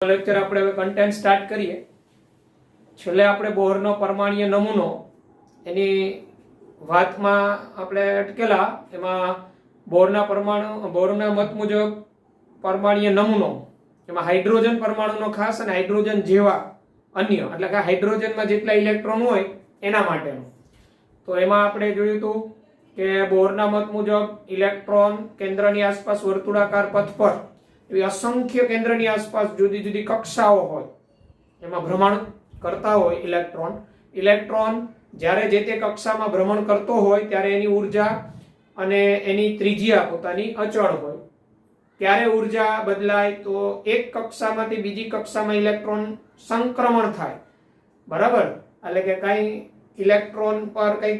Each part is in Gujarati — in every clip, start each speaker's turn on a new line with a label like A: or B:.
A: લેક્ચર આપણે હવે કન્ટેન્ટ સ્ટાર્ટ કરીએ. છેલ્લે આપણે બોહરનો પરમાણ્વીય નમૂનો એની વાતમાં આપણે અટકેલા. એમાં બોહરના મત મુજબ પરમાણ્વીય નમૂનો એમાં હાઇડ્રોજન પરમાણુનો ખાસ અને હાઇડ્રોજન જેવા અન્ય એટલે કે હાઇડ્રોજનમાં જેટલા ઇલેક્ટ્રોન હોય એના માટેનો. તો એમાં આપણે જોયું હતું કે બોહરના મત મુજબ ઇલેક્ટ્રોન કેન્દ્રની આસપાસ વર્તુળાકાર પથ પર એવી અસંખ્ય કેન્દ્રની આસપાસ જુદી જુદી કક્ષાઓ હોય એમાં ભ્રમણ કરતા હોય ઇલેક્ટ્રોન જ્યારે જે તે કક્ષામાં ભ્રમણ કરતો હોય ત્યારે એની ઉર્જા અને એની ત્રિજ્યા પોતાની અચળ હોય. ત્યારે ઉર્જા બદલાય તો એક કક્ષામાંથી બીજી કક્ષામાં ઇલેક્ટ્રોન સંક્રમણ થાય. બરાબર, એટલે કે કઈ ઇલેક્ટ્રોન પર કઈ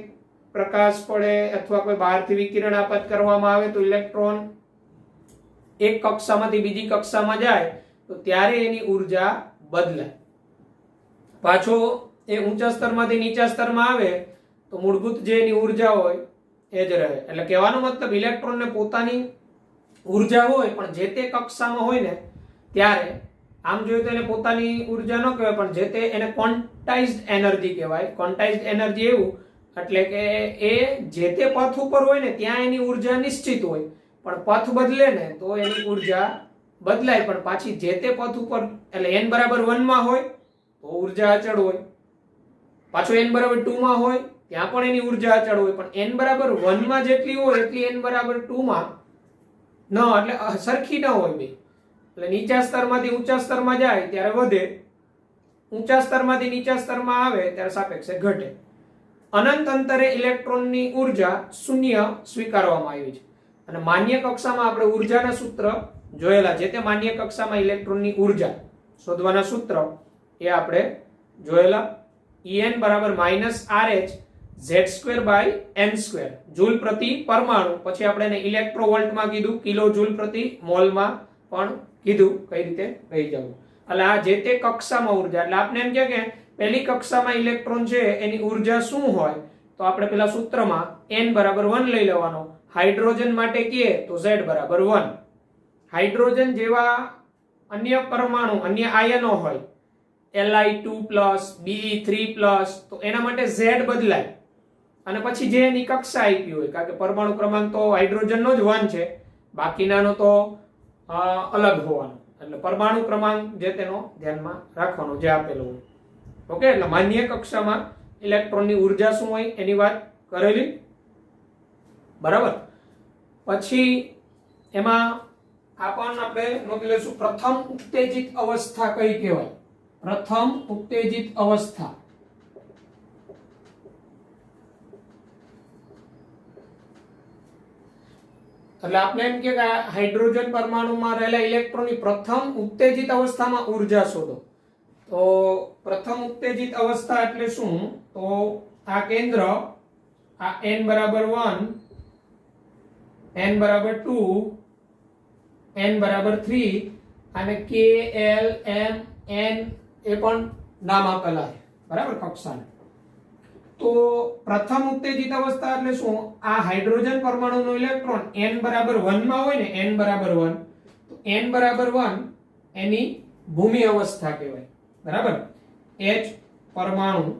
A: પ્રકાશ પડે અથવા કોઈ બહારથી વિકિરણ આપત કરવામાં આવે તો ઇલેક્ટ્રોન એક કક્ષામાંથી બીજી કક્ષામાં જાય તો ત્યારે એની ઉર્જા બદલાય. પાછો એ ઊંચા સ્તરમાંથી નીચા સ્તરમાં આવે તો મૂળભૂત જે એની ઉર્જા હોય એ જ રહે. એટલે કહેવાનો મતલબ ઇલેક્ટ્રોનને પોતાની ઉર્જા હોય પણ જે તે કક્ષામાં હોય ને ત્યારે આમ જોઈએ તો એને પોતાની ઉર્જા ન કહેવાય પણ જે તે એને ક્વોન્ટાઇઝ્ડ એનર્જી કહેવાય. ક્વોન્ટાઇઝ્ડ એનર્જી એવું એટલે કે એ જે તે પથ ઉપર હોય ને ત્યાં એની ઉર્જા નિશ્ચિત હોય પણ પથ બદલે ને તો એની ઉર્જા બદલાય પણ પાછી જે તે પથ ઉપર એટલે n બરાબર 1 માં હોય તો ઉર્જા અચળ હોય, પાછો n બરાબર 2 માં હોય ત્યાં પણ એની ઉર્જા અચળ હોય પણ n બરાબર 1 માં જેટલી હોય એટલી n બરાબર 2 માં ન એટલે સરખી ન હોય બે. એટલે નીચા સ્તરમાંથી ઊંચા સ્તરમાં જાય ત્યારે વધે, ઊંચા સ્તરમાંથી નીચા સ્તરમાં આવે ત્યારે સાપેક્ષે ઘટે. અનંત અંતરે ઇલેક્ટ્રોનની ઉર્જા શૂન્ય સ્વીકારવામાં આવી છે. અને માન્ય કક્ષામાં આપણે ઉર્જાના સૂત્ર જોયેલા. જે તે માન્ય કક્ષામાં ઇલેક્ટ્રોનની ઉર્જા શોધવાના સૂત્ર એ આપણે જોયેલા. En બરાબર -RH Z2/n2 જૂલ પ્રતિ પરમાણુ. પછી આપણે એને ઇલેક્ટ્રોવોલ્ટમાં કીધું, કિલો જૂલ પ્રતિ મોલમાં પણ કીધું કઈ રીતે કહી જવું. એટલે આ જે તે કક્ષામાં ઉર્જા એટલે આપણે એમ કે પહેલી કક્ષામાં ઇલેક્ટ્રોન છે એની ઉર્જા શું હોય તો આપણે પેલા સૂત્રમાં n બરાબર 1 લઈ લેવાનો. હાઇડ્રોજન માટે કહીએ તો Z બરાબર 1. હાઇડ્રોજન જેવા અન્ય પરમાણુ અન્ય આયનો હોય Li2+, Be3+, તો એના માટે Z બદલાય અને પછી જે એની કક્ષા આપી હોય કારણ કે પરમાણુ ક્રમાંક તો હાઇડ્રોજનનો જ 1 છે, બાકીનાનો તો અલગ હોવાનો. એટલે પરમાણુ ક્રમાંક જે તેનો ધ્યાનમાં રાખવાનો જે આપેલો હોય. ઓકે, એટલે માન્ય કક્ષામાં ઇલેક્ટ્રોનની ઉર્જા શું હોય એની વાત કરેલી. બરાબર. પછી એમાં આપણે નોંધી લઈશું પ્રથમ ઉત્તેજિત અવસ્થા કઈ કહેવાય. પ્રથમ ઉત્તેજિત અવસ્થા એટલે આપણે એમ કે હાઇડ્રોજન પરમાણુમાં રહેલા ઇલેક્ટ્રોનની પ્રથમ ઉત્તેજિત અવસ્થામાં ઉર્જા શોધો. તો પ્રથમ ઉત્તેજિત અવસ્થા એટલે શું તો આ કેન્દ્ર આ n બરાબર 1, n બરાબર 2, n બરાબર 3 અને k l m n એ પણ નામ આપેલા છે. બરાબર, કક્ષાને. તો પ્રથમ ઉત્તેજિત અવસ્થા એટલે શું આ હાઇડ્રોજન પરમાણુનો ઇલેક્ટ્રોન n બરાબર 1 માં હોય ને n બરાબર 1 તો n બરાબર 1 એની ભૂમિ અવસ્થા કહેવાય. બરાબર, H પરમાણુ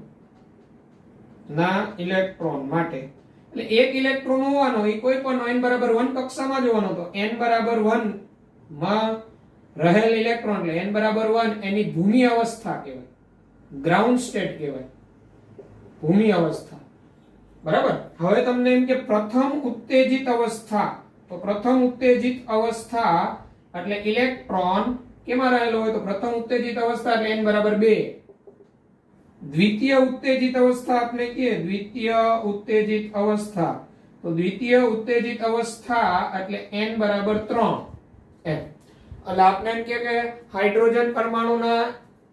A: ના ઇલેક્ટ્રોન માટે એટલે એક ઇલેક્ટ્રોન હોવાનો એ કોઈ પણ n બરાબર 1 કક્ષામાં જ હોવાનો. તો n બરાબર 1 માં રહેલ ઇલેક્ટ્રોન એટલે n બરાબર 1 એની ભૂમિ અવસ્થા કહેવાય, ગ્રાઉન્ડ સ્ટેટ કહેવાય, ભૂમિ અવસ્થા. બરાબર. હવે તમને એમ કે પ્રથમ ઉત્તેજિત અવસ્થા, તો પ્રથમ ઉત્તેજિત અવસ્થા એટલે ઇલેક્ટ્રોન કેમાં રહેલો હોય તો પ્રથમ ઉત્તેજિત અવસ્થા એટલે n બરાબર 2. દ્વિતીય ઉત્તેજિત અવસ્થા આપણે કહીએ દ્વિતીય ઉત્તેજિત અવસ્થા તો દ્વિતીય ઉત્તેજિત અવસ્થા એટલે n બરાબર 3 એમ. એટલે આપણે એમ કે હાઇડ્રોજન પરમાણુના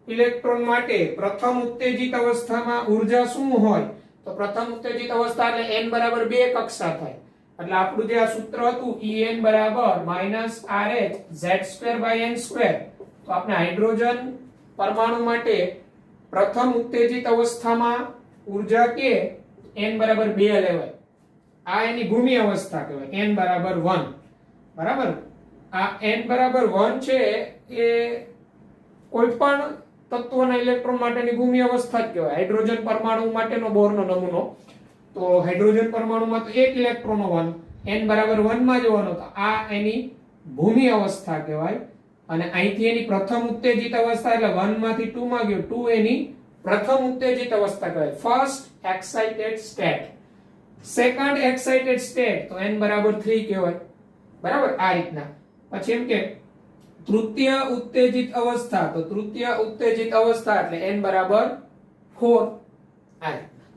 A: ઇલેક્ટ્રોન માટે પ્રથમ ઉત્તેજિત અવસ્થામાં ઉર્જા શું હોય તો પ્રથમ ઉત્તેજિત અવસ્થા એટલે n બરાબર 2 કક્ષા થાય. એટલે આપણું જે આ સૂત્ર હતું En બરાબર -RH Z2/n2 તો આપણે હાઇડ્રોજન પરમાણુ માટે પ્રથમ ઉત્તેજિત અવસ્થામાં ઉર્જા કે n બરાબર 2 લેવાય. આ એની ભૂમિ અવસ્થા કહેવાય n બરાબર 1. બરાબર, આ n બરાબર 1 છે એ કોઈ પણ તત્વના ઇલેક્ટ્રોન માટેની ભૂમિ અવસ્થા જ કહેવાય. હાઇડ્રોજન પરમાણુ માટેનો બોરનો નમૂનો, તો હાઇડ્રોજન પરમાણુમાં તો એક ઇલેક્ટ્રોન હોવાનો, n બરાબર 1 માં જવાનો, તો આ એની ભૂમિ અવસ્થા કહેવાય. અને અહીંથી એની પ્રથમ ઉત્તેજિત અવસ્થા, એટલે 1 માંથી 2 માં ગયો, 2 એની પ્રથમ ઉત્તેજિત અવસ્થા કહેવાય, first excited state. Second excited state તો n બરાબર 3 કહેવાય. બરાબર, આ રીતના. પછી એમ કે તૃતીય ઉત્તેજિત અવસ્થા, તો તૃતીય ઉત્તેજિત અવસ્થા એટલે n બરાબર 4. આ રીતના.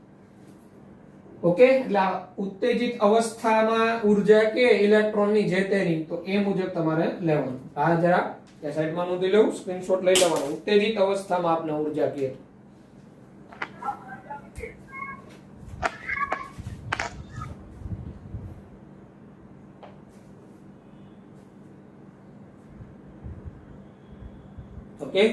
A: ઓકે, એટલે ઉત્તેજિત અવસ્થામાં ઉર્જા કે ઇલેક્ટ્રોનની જે તેની, તો એ મુજબ તમારે લેવાનું. આ જરા એ સાઈડમાં નોંધી લેવું, સ્ક્રીનશોટ લઈ લેવાનો. ઉત્તેજિત અવસ્થામાં આપને ઉર્જા કે ઓકે.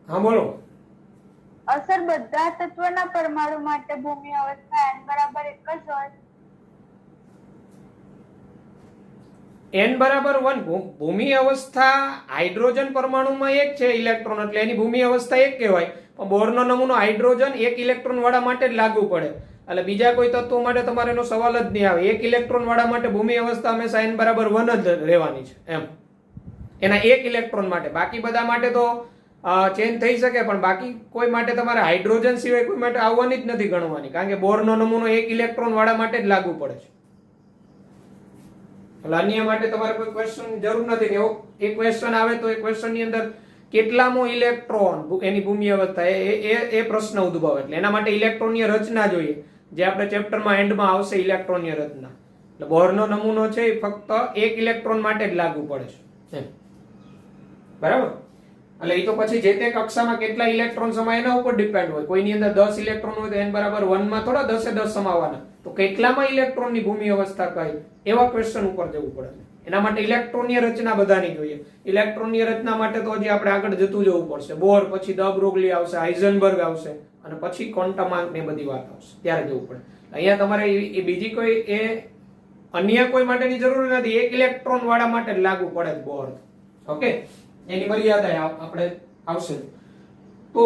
A: હા બોલો.
B: અસર બધા તત્વના પરમાણુ માટે ભૂમિ અવસ્થા n બરાબર 1 જ હોય.
A: n બરાબર 1 ભૂમિ અવસ્થા હાઇડ્રોજન પરમાણુમાં એક છે ઇલેક્ટ્રોન, એટલે એની ભૂમિ અવસ્થા એક કહેવાય. પણ બોરનો નમૂનો હાઇડ્રોજન એક ઇલેક્ટ્રોન વાળા માટે જ લાગુ પડે, એટલે બીજા કોઈ તત્વો માટે તમારે એનો સવાલ જ નહીં આવે. એક ઇલેક્ટ્રોન વાળા માટે ભૂમિ અવસ્થા હંમેશા n બરાબર 1 જ રહેવાની છે એમ, એના એક ઇલેક્ટ્રોન માટે. બાકી બધા માટે તો ચેન્જ થઈ શકે, પણ બાકી કોઈ માટે તમારે હાઇડ્રોજન સિવાય કોઈ માટે આવવાની જ નથી ગણવાની, કારણ કે બોરનો નમૂનો એક ઇલેક્ટ્રોન વાળા માટે જ લાગુ પડે છે. એટલે અન્ય માટે તમારે કોઈ ક્વેશ્ચન જરૂર નથી. એવો એક ક્વેશ્ચન આવે તો એ ક્વેશ્ચન ની અંદર કેટલામો ઇલેક્ટ્રોન એની ભૂમિ અવસ્થા એ પ્રશ્ન ઉદ્ભવે, એટલે એના માટે ઇલેક્ટ્રોનની રચના જોઈએ, જે આપણે ચેપ્ટરમાં એન્ડમાં આવશે, ઇલેક્ટ્રોનની રચના. એટલે બોરનો નમૂનો છે એ ફક્ત એક ઇલેક્ટ્રોન માટે જ લાગુ પડે છે, બરાબર. એટલે એ તો પછી જે તે કક્ષામાં કેટલા ઇલેક્ટ્રોન સમાય એના ઉપર ડિપેન્ડ હોય. કોઈની અંદર 10 ઇલેક્ટ્રોન હોય તો n બરાબર 1 માં થોડા 10 સમાવવાના, તો કેટલામાં ઇલેક્ટ્રોનની ભૂમિ અવસ્થા કઈ, એવા ક્વેશ્ચન ઉપર જવું પડે. એના માટે ઇલેક્ટ્રોનની રચના બધાની જોઈએ. ઇલેક્ટ્રોનની રચના માટે તો હજી આપણે આગળ જતું જવું પડશે. બોર, પછી દ બ્રોગલી આવશે, હાઇઝનબર્ગ આવશે, અને પછી ક્વોન્ટમ ને બધી વાત આવશે, ત્યારે જવું પડે. અહીંયા તમારે એ બીજી કોઈ એ અન્ય કોઈ માટેની જરૂર નથી, એક ઇલેક્ટ્રોન વાળા માટે લાગુ પડે બોર. ઓકે, એની મર્યાદા આપણે આવશે. તો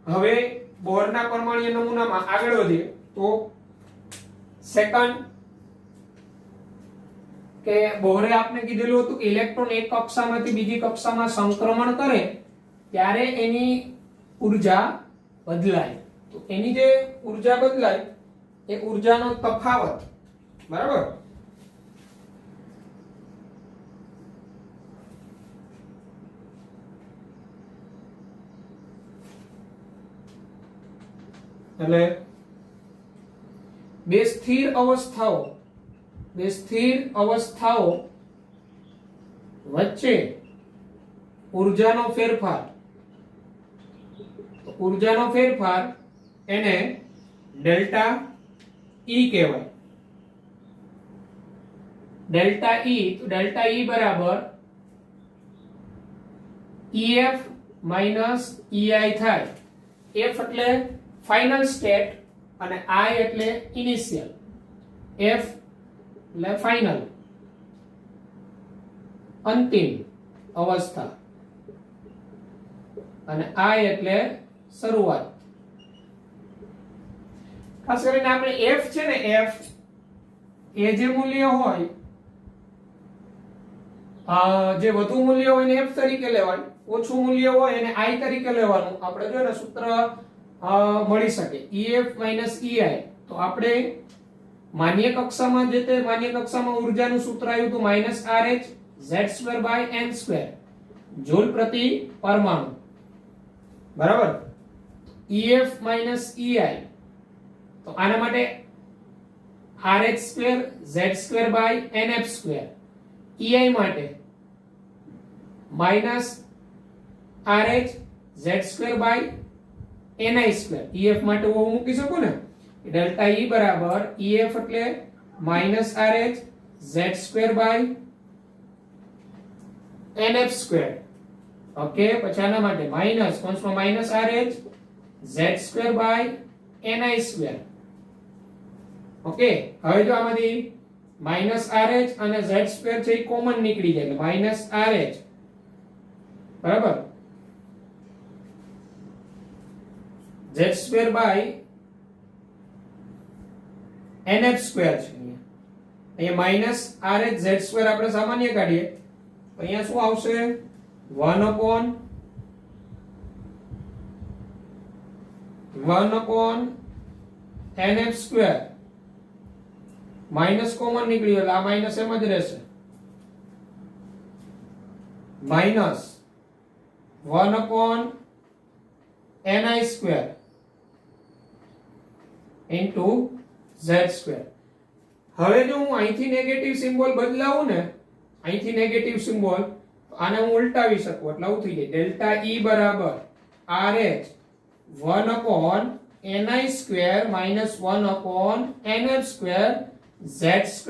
A: હવે બોરના પરમાણ્વીય નમૂનામાં આગળ વધીએ તો સેકન્ડ કે બોરે આપને કીધેલું હતું કે ઇલેક્ટ્રોન એક કક્ષામાંથી બીજી કક્ષામાં સંક્રમણ કરે ત્યારે એની ઉર્જા બદલાય. તો એની જે ઉર્જા બદલાય એ ઉર્જાનો તફાવત, બરાબર. એટલે બે સ્થિર અવસ્થાઓ વચ્ચે ઉર્જાનો ફેરફાર એને ડેલ્ટા ઈ કહેવાય. ડેલ્ટા ઈ બરાબર EF EI થાય. F એટલે ફાઇનલ સ્ટેટ અને I એટલે ઇનિશિયલ. F એટલે ફાઇનલ, અંતિમ અવસ્થા, અને I એટલે શરૂઆત. ખાસ કરીને આપણે F છે ને, F એ જે મૂલ્ય હોય, જે વધુ મૂલ્ય હોય એને F તરીકે લેવાનું, ઓછું મૂલ્ય હોય એને I તરીકે લેવાનું. આપણે જો ને સૂત્ર મળી શકે EF EI. તો આપણે માન્ય કક્ષામાં ઉર્જાનું સૂત્ર આવ્યું હતું -RH Z2/n2 જૂલ પ્રતિ પરમાણુ, બરાબર. EF EI, તો આના માટે RH2 Z2/nF2. EI માટે -RH Z2/ni2. EF માટે હું મૂકી શકું ને, ડેલ્ટા E બરાબર EF એટલે -RH Z2/nF2. ઓકે, પછી આના માટે -RH z² by ni². Okay, હવે જો આમાંથી -rh અને z² છે એ કોમન નીકળી જાય એટલે -rh બરાબર z² બાય nf² છે. અહીંયા -rh z² આપણે સામાન્ય કાઢીએ તો અહીંયા શું આવશે 1/nf². માઇનસ કોમન નીકળ્યું એટલે આ માઇનસ એમ જ રહેશે -1/ni² ઇન્ટુ z². હવે જો હું અહીંથી નેગેટિવ સિમ્બોલ બદલાવું ને, અહીંથી નેગેટિવ સિમ્બોલ આને હું ઉલટાવી શકું એટલે આવું થઈ જાય ડેલ્ટા E બરાબર RH 1/ni² -1/nf² z²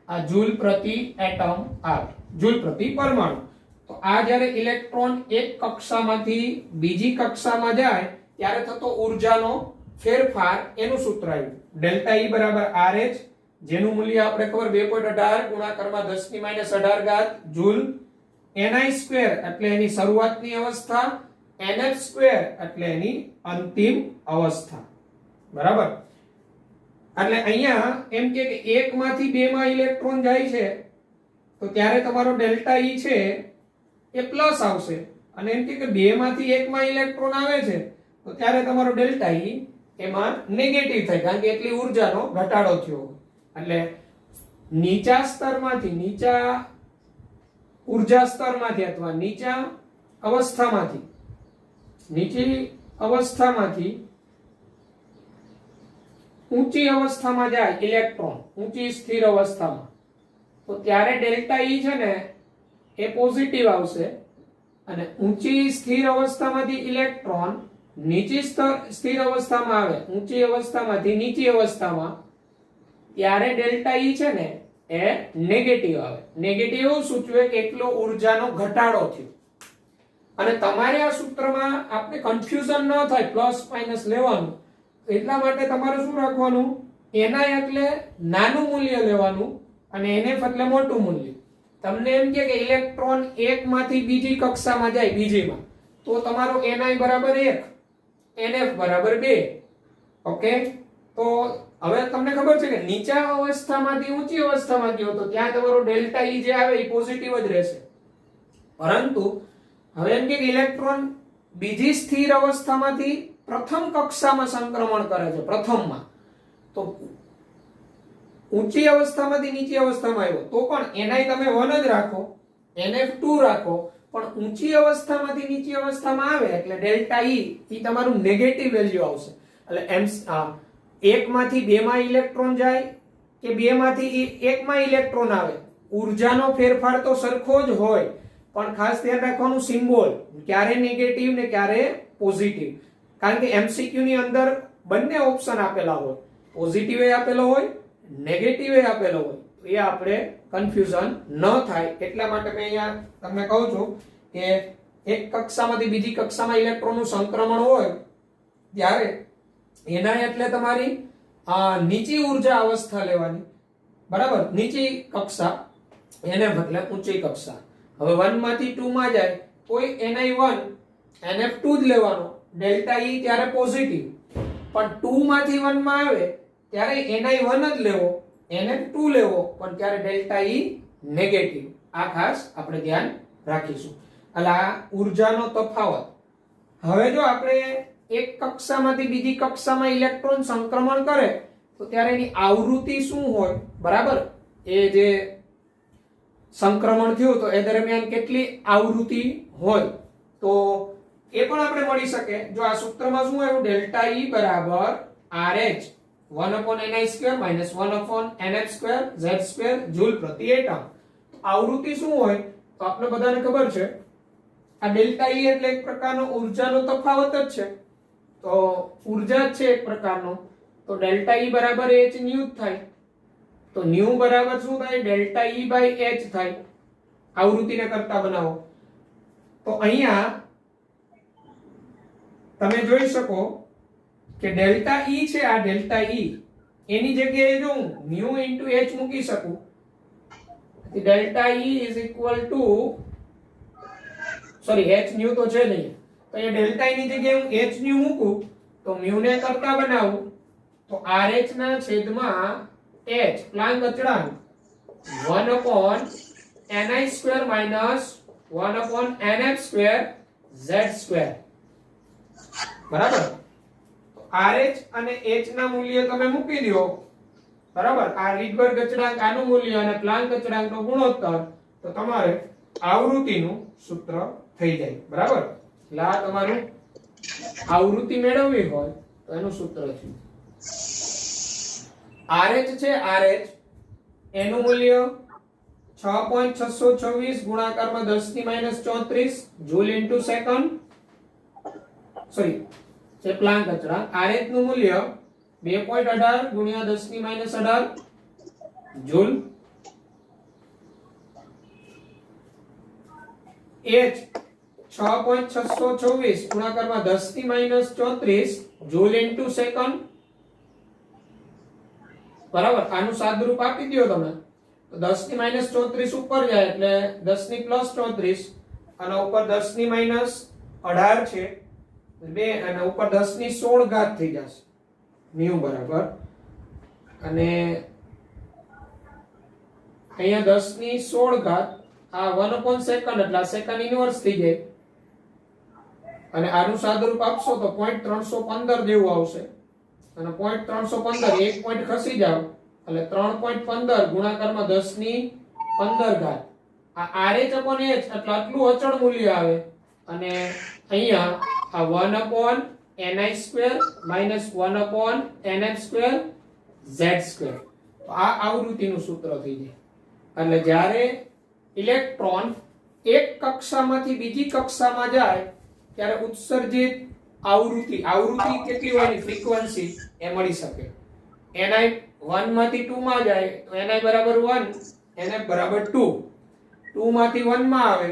A: આ જૂલ પ્રતિ એટમ આવે, જૂલ પ્રતિ પરમાણુ. તો આ જ્યારે ઇલેક્ટ્રોન એક કક્ષામાંથી બીજી કક્ષામાં જાય ત્યારે થતો ઊર્જાનો ફેરફાર એનું સૂત્ર આવ્યું ડેલ્ટા E બરાબર RH જેનું મૂલ્ય આપણે ખબર 2.18 ગુણાકારમાં 10⁻18 જૂલ ni² એટલે એની શરૂઆતની અવસ્થા, nf² એટલે એની અંતિમ અવસ્થા. બરાબર, એટલે અહીંયા એમ કે એક માંથી બે માં ઇલેક્ટ્રોન જાય છે તો ત્યારે તમારો ડેલ્ટા E છે એ પ્લસ આવશે, અને એમ કે બે માંથી એક માં ઇલેક્ટ્રોન આવે છે તો ત્યારે તમારો ડેલ્ટા E એમાં નેગેટિવ થાય કારણ કે એટલી ઊર્જાનો ઘટાડો થયો. એટલે નીચા સ્તરમાંથી, નીચા ઊર્જા સ્તરમાંથી અથવા નીચા અવસ્થામાંથી, નીચી અવસ્થામાંથી ઊંચી અવસ્થામાં જાય ઇલેક્ટ્રોન, ઊંચી સ્થિર અવસ્થામાં, તો ત્યારે ડેલ્ટા E છે ને એ પોઝિટિવ આવશે, અને ઊંચી સ્થિર અવસ્થામાંથી ઇલેક્ટ્રોન નીચી સ્થિર અવસ્થામાં આવે, ઊંચી અવસ્થામાંથી નીચી અવસ્થામાં, ત્યારે ડેલ્ટા E છે ને એ નેગેટિવ આવે. નેગેટિવ એવું સૂચવે કે એટલો ઊર્જાનો ઘટાડો થયો. અને તમારે આ સૂત્રમાં આપણે કન્ફ્યુઝન ન થાય, પ્લસ માઇનસ લેવાનું, એટલા માટે તમારે શું રાખવાનું, ni એટલે નાનું મૂલ્ય લેવાનું અને nf એટલે મોટું મૂલ્ય. તમને એમ કે ઇલેક્ટ્રોન એક માંથી બીજી કક્ષામાં જાય બીજીમાં, તો તમારો ni બરાબર 1, nf બરાબર 2. ઓકે, તો હવે તમને ખબર છે કે નીચા અવસ્થામાંથી ઊંચી અવસ્થામાં ગયો તો ત્યાં તમારો ડેલ્ટા E જે આવે એ પોઝિટિવ જ રહેશે. પરંતુ હવે એમ કે ઇલેક્ટ્રોન બીજી સ્થિર અવસ્થામાંથી પ્રથમ કક્ષામાં સંક્રમણ કરે છે, પ્રથમમાં, તો ઊંચી અવસ્થામાંથી નીચી અવસ્થામાં આવ્યો તો પણ ni તમે 1 જ રાખો, nf 2 રાખો, પણ ઊંચી અવસ્થામાંથી નીચી અવસ્થામાં આવે એટલે ડેલ્ટા E એ તમારું નેગેટિવ વેલ્યુ આવશે. એટલે એક માંથી બે માં ઇલેક્ટ્રોન જાય કે બે માંથી એક માં ઇલેક્ટ્રોન આવે, ઊર્જાનો ફેરફાર તો સરખો જ હોય, પણ ખાસ ધ્યાન રાખવાનું સિમ્બોલ ક્યારે નેગેટિવ ને ક્યારે પોઝિટિવ. કારણ કે એમસીક્યુ ની અંદર બંને ઓપ્શન આપેલા હોય, પોઝિટિવ એ આપેલો હોય, નેગેટિવ એ આપેલો હોય, એ આપણે કન્ફ્યુઝન ન થાય એટલા માટે મેં અહીંયા તમને કહું છું કે એક કક્ષામાંથી બીજી કક્ષામાં ઇલેક્ટ્રોનનું સંક્રમણ હોય ત્યારે એના એટલે તમારી નીચી ઊર્જા અવસ્થા લેવાની, બરાબર, નીચી કક્ષા, એને બદલે ઊંચી કક્ષા. હવે 1 માંથી 2 માં જાય તોય ni1 nf2 જ લેવાનો, ડેલ્ટા E ત્યારે પોઝિટિવ, પણ 2 માંથી 1 માં આવે ત્યારે ni1 જ લેવો, nf2 લેવો, પણ ત્યારે ડેલ્ટા E નેગેટિવ. આ ખાસ આપણે ધ્યાન રાખીશું. એટલે આ ઊર્જાનો તફાવત. હવે જો આપણે એક કક્ષામાંથી બીજી કક્ષામાં ઇલેક્ટ્રોન સંક્રમણ કરે તો ત્યારે એની આવૃત્તિ શું હોય, બરાબર, એ જે સંક્રમણ થયું તો એ દરમિયાન કેટલી આવૃત્તિ હોય તો એ પણ આપણે મળી શકે. જો આ સૂત્રમાં શું આવ્યું, ડેલ્ટા E બરાબર RH 1/ni² -1/nf² z² joule પ્રતિ એટમ. આવૃત્તિ શું હોય તો આપણે બધાને ખબર છે આ ડેલ્ટા E એટલે એક પ્રકારનો ઊર્જાનો તફાવત જ છે, તો ઊર્જા જ છે એક પ્રકારનો, તો ડેલ્ટા E બરાબર h ન્યુ થાય, તો ન્યુ બરાબર શું થાય, ડેલ્ટા E બાય h થાય. આવૃત્તિને કરતા બનાવો તો અહીંયા તમે જોઈ શકો કે ડેલ્ટા ઈ છે, આ ડેલ્ટા ઈ એની જગ્યાએ જો હું મ્યુ ઇન્ટુ h મૂકી શકું. Delta E is equal to sorry h new તો છે નહીં, તો એ ડેલ્ટા ઈ ની જગ્યાએ હું h ન્યુ મૂકું તો મ્યુ ને કરતા બનાવું તો rh ના છેદમાં h પ્લાન્ક અચળાંક 1 upon ni square minus 1 upon nf square z square બરાબર. RH અને h ના મૂલ્ય તમે મૂકી દો બરાબર. આ રીડબર્ગ અચળાંક આનું મૂલ્ય અને પ્લાન્ક અચળાંકનો ગુણોત્તર, તો તમારે આવૃત્તિનું સૂત્ર થઈ જાય બરાબર. એટલે આ તમારું આવૃત્તિ મેળવવી હોય તો એનું સૂત્ર છે. RH છે, RH એનું મૂલ્ય 6.626 ગુણાકારમાં 10 ની -34 જૂલ ઇન્ટુ સેકન્ડ સોરી છે પ્લાન્ક અચળાંક. RH નું મૂલ્ય 2.18 ગુણ્યા 10 ની -18 જૂલ. H 6.624 ગુણાકારમાં 10 ની -34 જૂલ ઇન્ટુ સેકન્ડ બરાબર. આનું સાદુરૂપ આપી દો તમે તો 10 ની -34 ઉપર જાય એટલે 10 ની +34 અને ઉપર 10 ની -18 છે 2 અને ઉપર 10 ની 16 ઘાત થઈ જશે મ્યુ બરાબર. અને અહીંયા 10 ની 16 ઘાત આ 1 upon સેકન્ડ એટલે આ સેકન્ડ ઇન્વર્સ થઈ જાય અને આનું સાદુરૂપ આપશો તો 0.315 જેવું આવશે અને 0.315 એક પોઈન્ટ ખસી જાવ એટલે 3.15 ગુણાકારમાં 10 ની 15 ઘાત. આ RH upon h એટલે આટલું અચળ મૂલ્ય આવે અને અહીંયા આ 1 upon ni square minus 1 upon nf square z square. તો આ આવૃત્તિનું સૂત્ર થઈ જાય. એટલે જ્યારે ઇલેક્ટ્રોન એક કક્ષામાંથી બીજી કક્ષામાં જાય ત્યારે ઉત્સર્જિત આવૃત્તિ કેટલી હોય ની ફ્રીક્વન્સી એ મળી શકે. ni 1 માંથી 2 માં જાય તો ni બરાબર 1 nf બરાબર 2 2 માંથી 1 માં આવે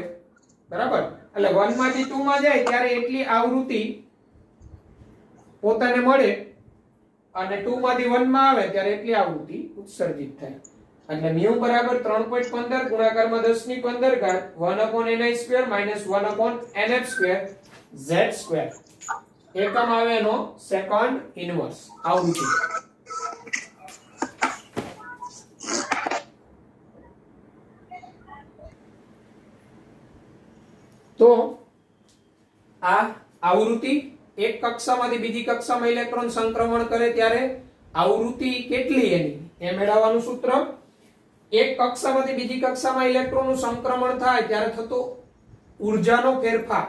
A: બરાબર. એટલે 1 માંથી 2 માં જાય ત્યારે એટલી આવૃત્તિ પોતાને મળે અને 2 માંથી 1 માં આવે ત્યારે એટલી આવૃત્તિ ઉત્સર્જિત થાય. એટલે મ્યુ બરાબર 3.15 ગુણાકારમાં 10 ની 15 ઘાત 1 upon ni square minus 1 upon nf square z square. એકમ આવે એનો સેકન્ડ ઇન્વર્સ આવૃત્તિ. તો આ આવૃત્તિ એક કક્ષામાંથી બીજી કક્ષામાં ઇલેક્ટ્રોન સંક્રમણ કરે ત્યારે આવૃત્તિ કેટલી એની એ મેળવવાનું સૂત્ર. એક કક્ષામાંથી બીજી કક્ષામાં ઇલેક્ટ્રોનનું સંક્રમણ થાય ત્યારે થતો ઊર્જાનો ફેરફાર,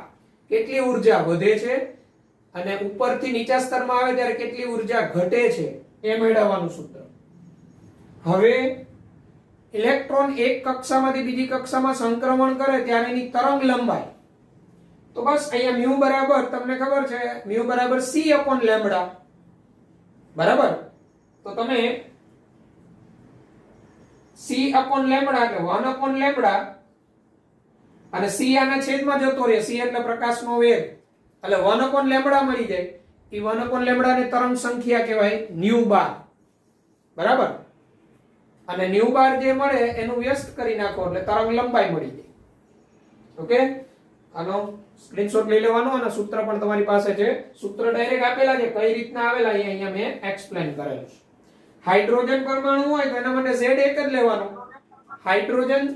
A: કેટલી ઊર્જા વધે છે અને ઉપરથી નીચા સ્તરમાં આવે ત્યારે કેટલી ઊર્જા ઘટે છે એ મેળવવાનું સૂત્ર. હવે ઇલેક્ટ્રોન એક કક્ષામાંથી બીજી કક્ષામાં સંક્રમણ કરે ત્યારે એની તરંગ લંબાઈ, તો બસ અહીંયા મ્યુ બરાબર તમને ખબર છે મ્યુ બરાબર c upon લેમ્બડા બરાબર. તો તમે c upon લેમ્બડા એટલે 1 upon લેમ્બડા અને c આના છેદમાં જતો રહે, c એટલે પ્રકાશનો વેગ એટલે 1 upon લેમ્બડા મળી જાય. એ 1 upon લેમ્બડા ની તરંગ સંખ્યા કહેવાય ન્યુ બાર બરાબર. અને ન્યુ બાર જે મળે એનું વ્યસ્ત કરી નાખો એટલે તરંગ લંબાઈ મળી જાય. ઓકે, આનો સ્ક્રીનશોટ લઈ લેવાનો અને સૂત્ર પણ તમારી પાસે છે. સૂત્ર ડાયરેક્ટ આપેલા છે, કઈ રીતના આવેલા અહીંયા મેં એક્સપ્લેન કરેલું છે. હાઇડ્રોજન પરમાણુ હોય તો એના માટે Z એક જ લેવાનો. હાઇડ્રોજન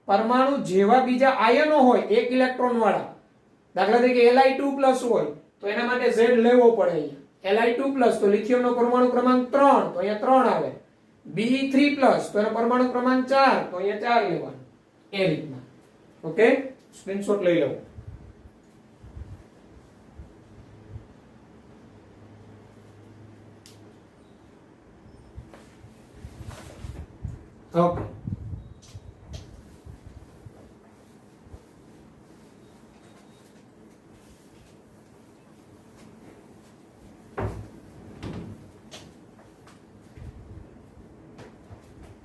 A: પરમાણુ જેવા બીજા આયનો હોય એક ઇલેક્ટ્રોન વાળા, દાખલા તરીકે Li2+ હોય તો એના માટે Z લેવો પડે. અહીંયા Li2+ તો લિથિયમ નો પરમાણુ ક્રમાંક 3 તો અહીંયા 3 આવે. Be3+ તો એનો પરમાણુ ક્રમાંક 4 તો અહીંયા 4 લેવાનો. એ રીતના. ઓકે, સ્ક્રીનશોટ લઈ લેવો. ઓકે,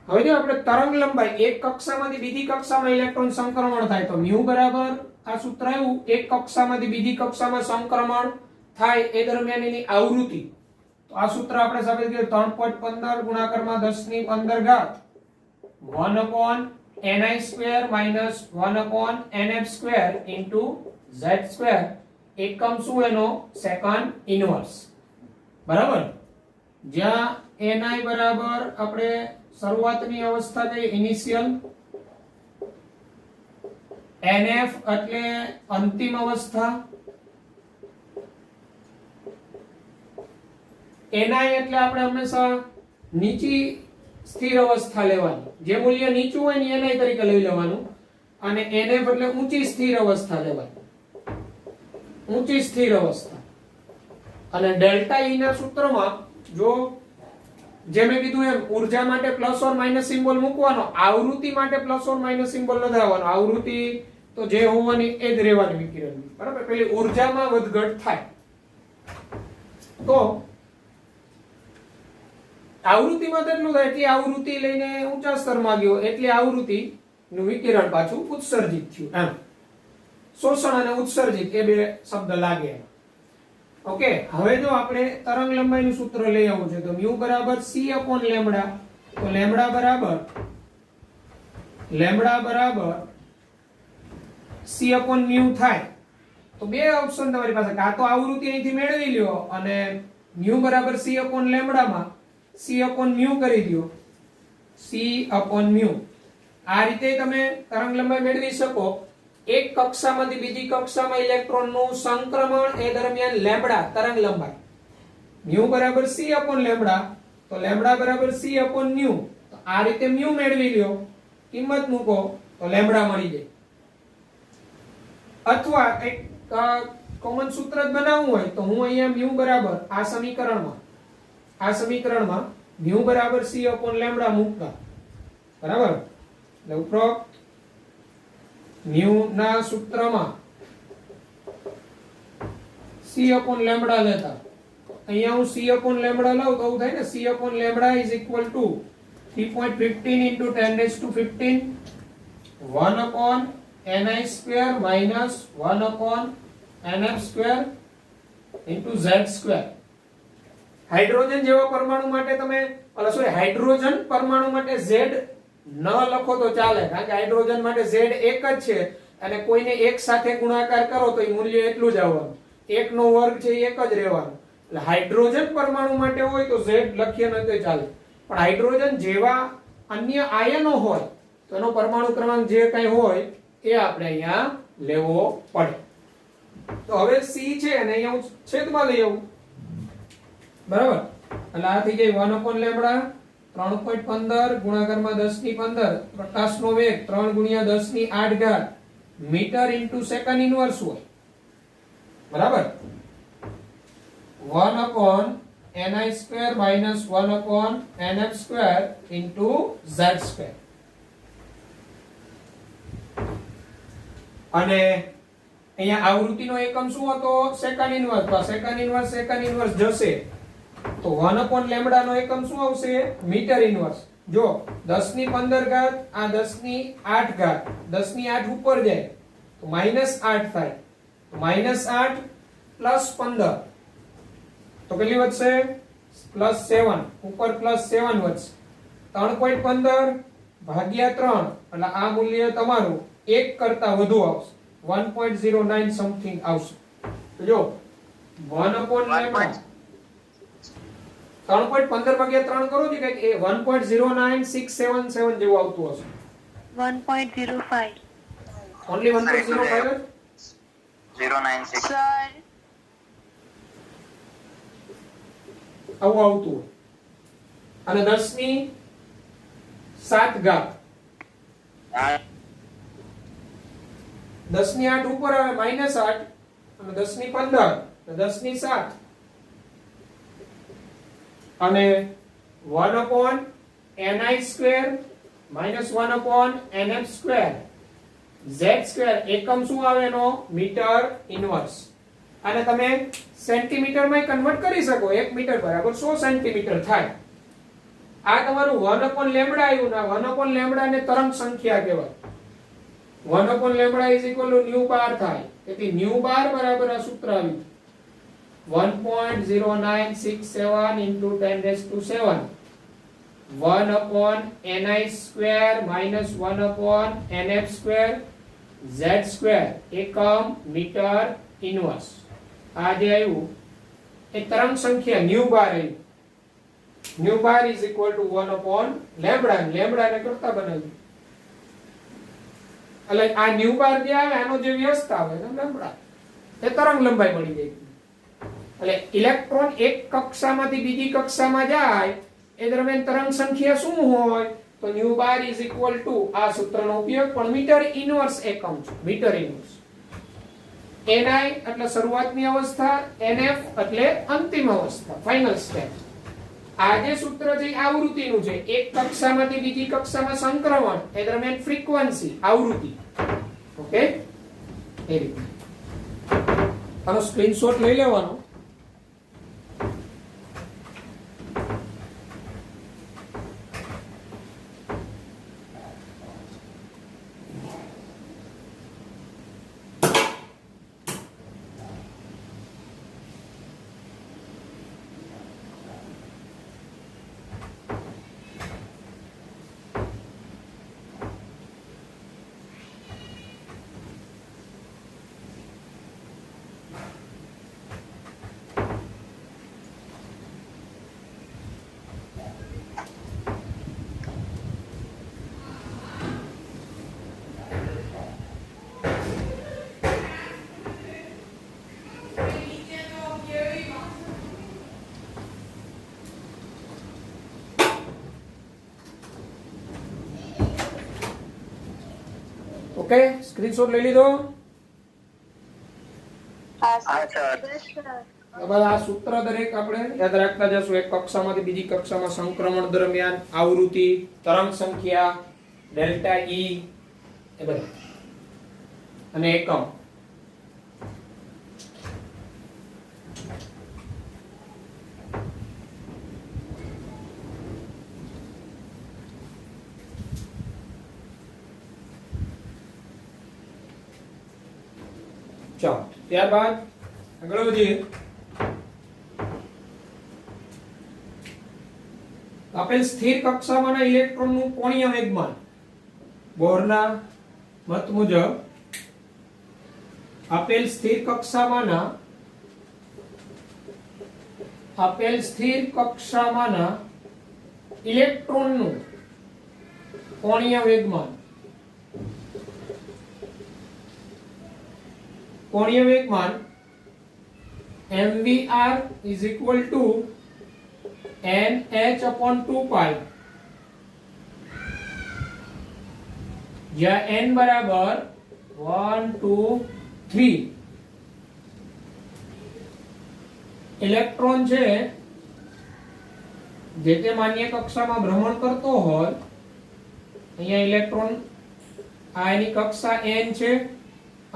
A: હવે જો આપણે તરંગ લંબાઈ એક કક્ષામાંથી બીજી કક્ષામાં ઇલેક્ટ્રોન સંક્રમણ થાય તો મ્યુ બરાબર આ સૂત્ર આવ્યું એક કક્ષામાંથી બીજી કક્ષામાં સંક્રમણ થાય એ દરમિયાન એની આવૃત્તિ, તો આ સૂત્ર આપણે સાબિત કર્યું 3.15 ગુણાકારમાં 10 ની 15 ઘાત 1/ni² - 1/nf² into z² એકમ શું એનો સેકન્ડ ઇન્વર્સ, બરાબર. જ્યાં ni બરાબર આપણે શરૂઆતની અવસ્થા કઈ ઇનિશિયલ, nf એટલે અંતિમ અવસ્થા, ni એટલે આપણે હંમેશા નીચી સ્થિર અવસ્થા લેવાની, જે મૂલ્ય નીચું હોય ને ni તરીકે લઈ લેવાનું, અને nf એટલે ઊંચી સ્થિર અવસ્થા લેવાની, ઊંચી સ્થિર અવસ્થા. અને ડેલ્ટા E ના સૂત્રમાં જો જે મેં કીધું એમ ઊર્જા માટે પ્લસ ઓર માઇનસ સિમ્બોલ મૂકવાનો, આવૃત્તિ માટે પ્લસ ઓર માઇનસ સિમ્બોલ લગાવવાનો. આવૃત્તિ તો જે હોવાની એ જ રહેવાની વિકિરણની, બરાબર. પેલી ઊર્જામાં વધઘટ થાય તો આવૃત્તિમાં તો એટલું થાય, એટલી આવૃત્તિ લઈને ઊંચા સ્તરમાં ગયો એટલી આવૃત્તિ નું વિકિરણ પાછું ઉત્સર્જિત થયું એમ. શોષણ અને ઉત્સર્જિત એ બે શબ્દ લાગે. ઓકે, હવે જો આપણે તરંગ લંબાઈનું સૂત્ર લઈ આવું છે તો μ બરાબર c upon લેમ્બડા, તો લેમ્બડા બરાબર c upon μ થાય. તો બે ઓપ્શન તમારી પાસે, કાં તો આવૃત્તિ અહીંથી મેળવી લ્યો અને μ બરાબર c upon લેમ્બડામાં c upon μ કરી દો, c upon μ. આ રીતે તમે તરંગ લંબાઈ મેળવી શકો. એક કક્ષામાંથી બીજી કક્ષામાં ઇલેક્ટ્રોનનું સંક્રમણ એ દરમિયાન લેમ્બડા તરંગ લંબાઈ μ બરાબર c upon લેમ્બડા, તો લેમ્બડા બરાબર c upon μ. તો આ રીતે μ મેળવી લ્યો, કિંમત મૂકો તો લેમ્બડા મળી જાય. અથવા એક કોમન સૂત્ર જ બનાવવું હોય તો હું અહીંયા μ બરાબર આ સમીકરણમાં μ બરાબર c upon લેમ્બડા મૂકતા, બરાબર. એટલે ઉપરોક્ત μ ના સૂત્રમાં c upon લેમ્બડા લેતા, અહીંયા હું c upon લેમ્બડા લઉં તો એવું થાય ને, c upon lambda is equal to 3.15 into 10 raised to 15 1 upon ni² minus 1 upon nf² into z². Hydrogen જેવા પરમાણુ માટે તમે હાઇડ્રોજન પરમાણુ માટે z ન લખો તો ચાલે, કારણ કે હાઇડ્રોજન માટે z એક જ છે અને કોઈને એક સાથે ગુણાકાર કરો તો એ મૂલ્ય એટલું જ આવવાનું, 1 નો વર્ગ છે એ એક જ રહેવાનો. એટલે હાઇડ્રોજન પરમાણુ માટે હોય તો z લખીએ ન તો ચાલે, પણ હાઇડ્રોજન જેવા અન્ય આયનો હોય તો એનો પરમાણુ ક્રમાંક જે કંઈ હોય એ આપણે અહીંયા લેવો પડે. તો હવે c છે અને અહીંયા હું છેદમાં લઈ આવું, બરાબર. એટલે આ થઈ જાય 1 upon લેમ્બડા 3.15 ગુણાકારમાં 10 ની 15, પ્રકાશનો વેગ 3 ગુણ્યા 10 ની 8 ઘાત મીટર ઇન્ટુ સેકન્ડ ઇન્વર્સ હોય, બરાબર. 1 upon ni² minus 1 upon nf² into z². અને અહીંયા આવૃત્તિનો એકમ શું હતો? Second inverse. તો સેકન્ડ ઇન્વર્સ જશે તો 1 upon લેમ્બડા નો એકમ શું આવશે? Metre inverse. જો 10 ની 15 ઘાત આ 10 ની 8 ઘાત, 10 ની 8 ઉપર જાય તો -8 થાય, તો -8 પ્લસ 15 તો કેટલી વધશે? +7, ઉપર +7 વધશે. 3.15 ભાગ્યા 3 એટલે આ મૂલ્ય તમારું 1 કરતા વધુ આવશે, 1.09 સમથિંગ આવશે. તો જો 1 upon લેમ્બડા 3.15 ભાગ્યા 3 કરો છો કે 1.09677 જેવું આવતું હશે.
B: 1.05
A: ઓન્લી 1.05
C: 096
B: સર
A: આવું આવતું હોય. અને 10 ની 7 ઘાત 10 ની 8 ઉપર આવે -8 અને 10 ની 15 10 ની 7 અને 1 upon ni² minus 1 upon nf² z² એકમ શું આવે એનો? Metre inverse. અને તમે સેન્ટીમીટર માં કન્વર્ટ કરી શકો. 1 મીટર બરાબર 100 સેન્ટીમીટર થાય. આ તમારું 1 upon લેમ્બડા આવ્યું ના, 1 upon લેમ્બડા ને તરંગ સંખ્યા કહેવાય. 1 upon lambda is equal to nu બાર થાય. તેથી nu બાર બરાબર આ સૂત્ર આવ્યું. 1.0967 into 10 raised to 7 1 upon ni square minus 1 upon nf square z square એકમ મીટર ઇન્વર્સ. આ જે આવ્યું એ તરંગ સંખ્યા ન્યુ બાર આવી. New bar is equal to 1 upon lambda. Lambda ને કરતા બનાવ્યું એટલે આ ન્યુ બાર જે આવે આનો જે વ્યસ્ત આવે ને લેમ્બડા એ તરંગ લંબાઈ મળી જાય. એટલે ઇલેક્ટ્રોન એક કક્ષામાંથી બીજી કક્ષામાં જાય એ દરમિયાન તરંગ સંખ્યા શું હોય તો new bar is equal to આ સૂત્રનો ઉપયોગ પણ મીટર ઇન્વર્સ એકમ છે. Metre inverse. ni એટલે શરૂઆતની અવસ્થા, nf એટલે અંતિમ અવસ્થા, ફાઇનલ સ્ટેપ. આ જે સૂત્ર છે આવૃત્તિનું છે. એક કક્ષામાંથી બીજી કક્ષામાં સંક્રમણ એ દરમિયાન ફ્રીક્વન્સી આવૃત્તિ. ઓકે, એ રીતે આનો સ્ક્રીનશોટ લઈ લેવાનો. ઓકે, સ્ક્રીનશોટ લઈ લીધો.
B: હા
C: હા
B: સર.
C: સર.
A: હવે આ સૂત્ર દરેક આપણે યાદ રાખતા જશું. એક કક્ષામાંથી બીજી કક્ષામાં સંક્રમણ દરમિયાન આવૃત્તિ, તરંગ સંખ્યા, ડેલ્ટા ઈ એ બધા અને એકમ. ચાલો ત્યારબાદ આગળ વધીએ. આપેલ સ્થિર કક્ષામાંના ઇલેક્ટ્રોનનું કોણીય વેગમાન બોહરના મત મુજબ આપેલ સ્થિર કક્ષામાંના ઇલેક્ટ્રોનનું કોણીય વેગમાન mvr is equal to nh upon 2 pi, જ્યાં n બરાબર 1 2 3 ઇલેક્ટ્રોન છે જે તે માન્ય કક્ષામાં ભ્રમણ કરતો હોય. અહીંયા ઇલેક્ટ્રોન આ એની કક્ષા n છે,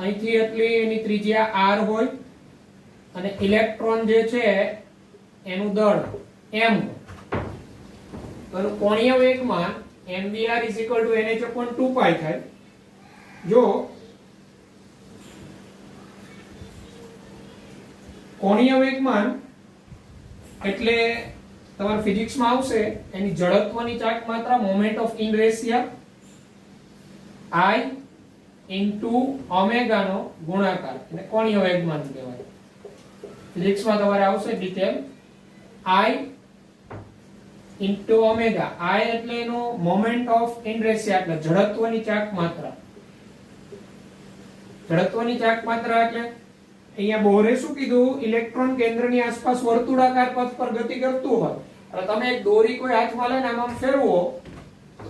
A: અહીંથી એટલી એની ત્રિજ્યા r હોય અને ઇલેક્ટ્રોન જે છે એનું દળ m હોય. તો એનું કોણીય વેગમાન mvr nh 2 pi થાય. જો કોણીય વેગમાન એટલે તમારા ફિઝિક્સમાં આવશે એની જડત્વની ચાક માત્રા, moment of inertia i into omega નો ગુણાકાર એટલે કોણીય વેગમાન કહેવાય. ફિઝિક્સમાં તમારે આવશે detail i into omega. i એટલે એનો મોમેન્ટ ઓફ ઇનર્શિયા એટલે જડત્વની ચાક માત્રા. જડત્વની ચાક માત્રા એટલે અહીંયા બોહરે શું કીધું, ઇલેક્ટ્રોન કેન્દ્રની આસપાસ વર્તુળાકાર પથ પર ગતિ કરતું હોય એટલે તમે એક દોરી કોઈ હાથમાં લઈને આમ ફેરવો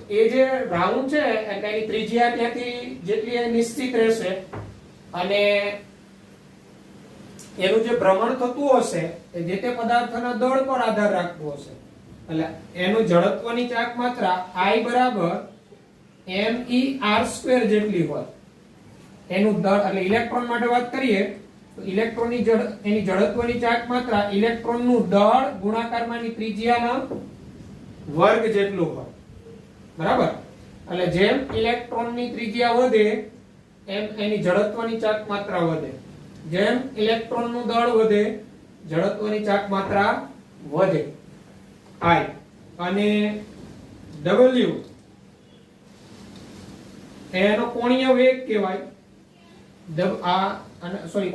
A: એ જે રાઉન્ડ છે એટલે એની ત્રિજ્યા ત્યાંથી જેટલી એ નિશ્ચિત રહેશે અને એનું જે ભ્રમણ થતું હશે એ જે તે પદાર્થના દળ પર આધાર રાખતું હશે. એટલે એનું જડત્વની ચાક માત્રા I બરાબર MER² જેટલી હોય. એનું દળ એટલે ઇલેક્ટ્રોન માટે વાત કરીએ તો ઇલેક્ટ્રોનની એની જડત્વની ચાક માત્રા ઇલેક્ટ્રોનનું દળ ગુણાકારમાંની ત્રિજ્યાના વર્ગ જેટલું હોય. બરાબર. એટલે જેમ ઇલેક્ટ્રોનની ત્રિજ્યા વધે એમ એની જડત્વની ચાક માત્રા વધે. જેમ ઇલેક્ટ્રોનનું દળ વધે જડત્વની ચાક માત્રા વધે I અને W એનો કોણીય વેગ કહેવાય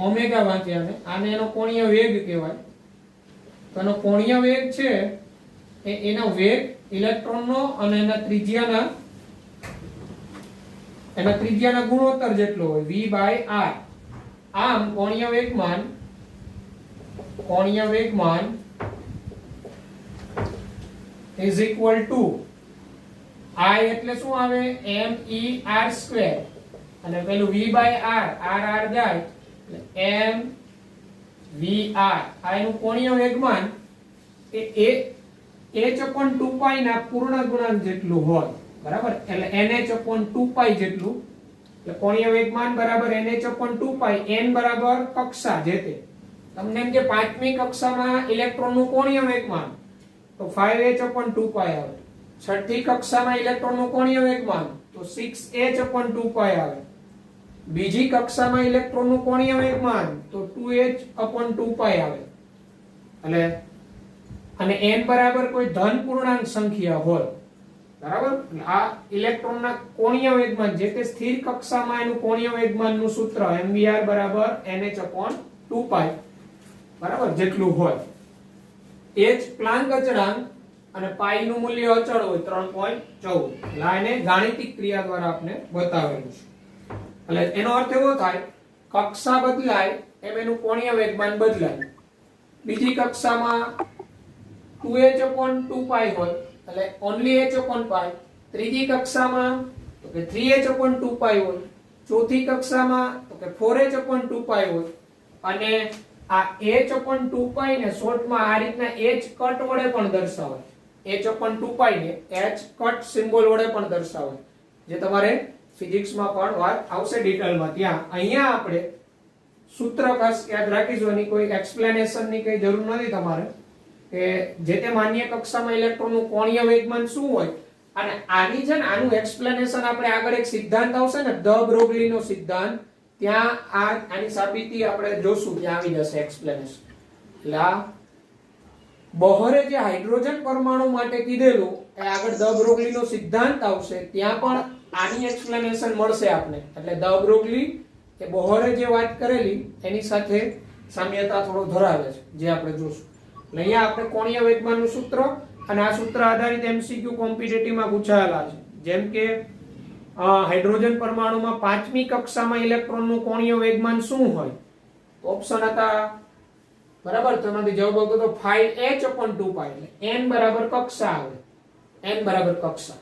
A: ઓમેગા વાંચ્યા આને એનો કોણીય વેગ કહેવાય. તો એનો કોણીય વેગ છે એનો વેગ ઇલેક્ટ્રોનનો અને એના ત્રિજ્યાના ગુણોત્તર જેટલો હોય v/r. આમ કોણીય વેગમાન is equal to I એટલે શું આવે m/r², અને પેલું v/r r જાય એટલે m/v/r. આ એનું કોણીય વેગમાન એ h/2π ના પૂર્ણ ગુણાંક જેટલું હોય, બરાબર. એટલે nh/2π જેટલું. એટલે કોણીય વેગમાન બરાબર nh/2π. n બરાબર કક્ષા જે તે. તમને એમ કે પાંચમી કક્ષામાં ઇલેક્ટ્રોનનું કોણીય વેગમાન તો 5h/2π આવે. છઠ્ઠી કક્ષામાં ઇલેક્ટ્રોનનું કોણીય વેગમાન તો 6h/2π આવે. બીજી કક્ષામાં ઇલેક્ટ્રોનનું કોણીય વેગમાન તો 2h/2π આવે. એટલે અને n બરાબર કોઈ ધન પૂર્ણાંક સંખ્યા હોય, બરાબર. આ ઇલેક્ટ્રોનના કોણીય વેગમાન જે તે સ્થિર કક્ષામાં એનું કોણીય વેગમાનનું સૂત્ર mvr બરાબર nh/2π બરાબર જેટલું હોય. h પ્લાન્ક અચળાંક અને પાઈ નું મૂલ્ય અચળ હોય 3.14. એટલે આને ગાણિતિક ક્રિયા દ્વારા આપણે બતાવેલું છે. એટલે એનો અર્થ એવો થાય કક્ષા બદલાય એમ એનું કોણીય વેગમાન બદલાય. બીજી કક્ષામાં 2h/2π હોય એટલે ઓન્લી h/π. ત્રીજી કક્ષામાં તો કે 3h/2π હોય. ચોથી કક્ષામાં તો કે 4h/2π હોય. અને આ h/2π ને શોર્ટમાં આ રીતના h કટ વડે પણ દર્શાવાય. h/2π ને h કટ સિમ્બોલ વડે પણ દર્શાવાય, જે તમારે ફિઝિક્સમાં પણ વાત આવશે ડિટેલમાં. ત્યાં અહીંયા આપણે સૂત્ર ખાસ યાદ રાખીશું, એની કોઈ એક્સપ્લેનેશન ની કઈ જરૂર નથી તમારે, કે જે તે માન્ય કક્ષામાં ઇલેક્ટ્રોનનું કોણીય વેગમાન શું હોય. અને આની છે ને આનું એક્સપ્લેનેશન આપણે આગળ એક સિદ્ધાંત આવશે ને દ બ્રોગલીનો સિદ્ધાંત, ત્યાં આની સાબિતી આપણે જોશું, ત્યાં આવી જશે એક્સપ્લેનેશન. એટલે આ બોહરે જે હાઇડ્રોજન પરમાણુ માટે કીધેલું એ આગળ દ બ્રોગલીનો સિદ્ધાંત આવશે, ત્યાં પણ આની એક્સપ્લેનેશન મળશે આપને. એટલે દ બ્રોગલી કે બોહરે જે વાત કરેલી એની સાથે સામ્યતા થોડો ધરાવે છે, જે આપણે જોશું. એટલે અહીંયા આપણે કોણીય વેગમાનનું સૂત્ર અને આ સૂત્ર આધારિત MCQ કોમ્પિટિટિવમાં પૂછાયેલા છે. જેમ કે હાઇડ્રોજન પરમાણુમાં પાંચમી કક્ષામાં ઇલેક્ટ્રોનનું કોણીય વેગમાન શું હોય? ઓપ્શન હતા, બરાબર. તો એમાંથી જવાબ આવતો તો 5h/2π. એટલે n બરાબર કક્ષા આવે. n બરાબર કક્ષા,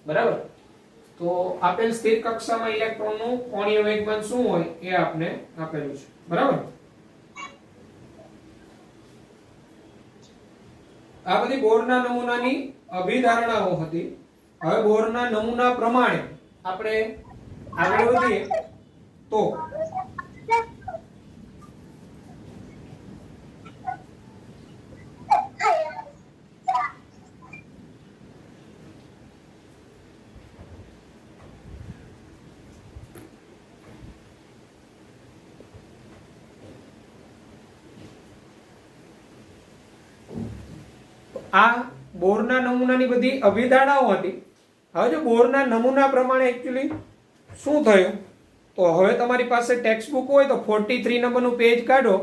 A: બરાબર. તો આપેલ સ્થિર કક્ષામાં ઇલેક્ટ્રોનનું કોણીય વેગમાન શું હોય એ આપને આપેલું છે, બરાબર. આ બધી બોરના નમૂનાની અભિધારણાઓ હતી. હવે બોરના નમૂના પ્રમાણે આપણે આગળ વધીએ તો આ બોરના નમૂનાની બધી અભિધારણાઓ હતી. હવે જો બોરના નમૂના પ્રમાણે એકચ્યુઅલી શું થયું, તો હવે તમારી પાસે ટેક્સ્ટ બુક હોય તો 43 નંબરનું પેજ કાઢો,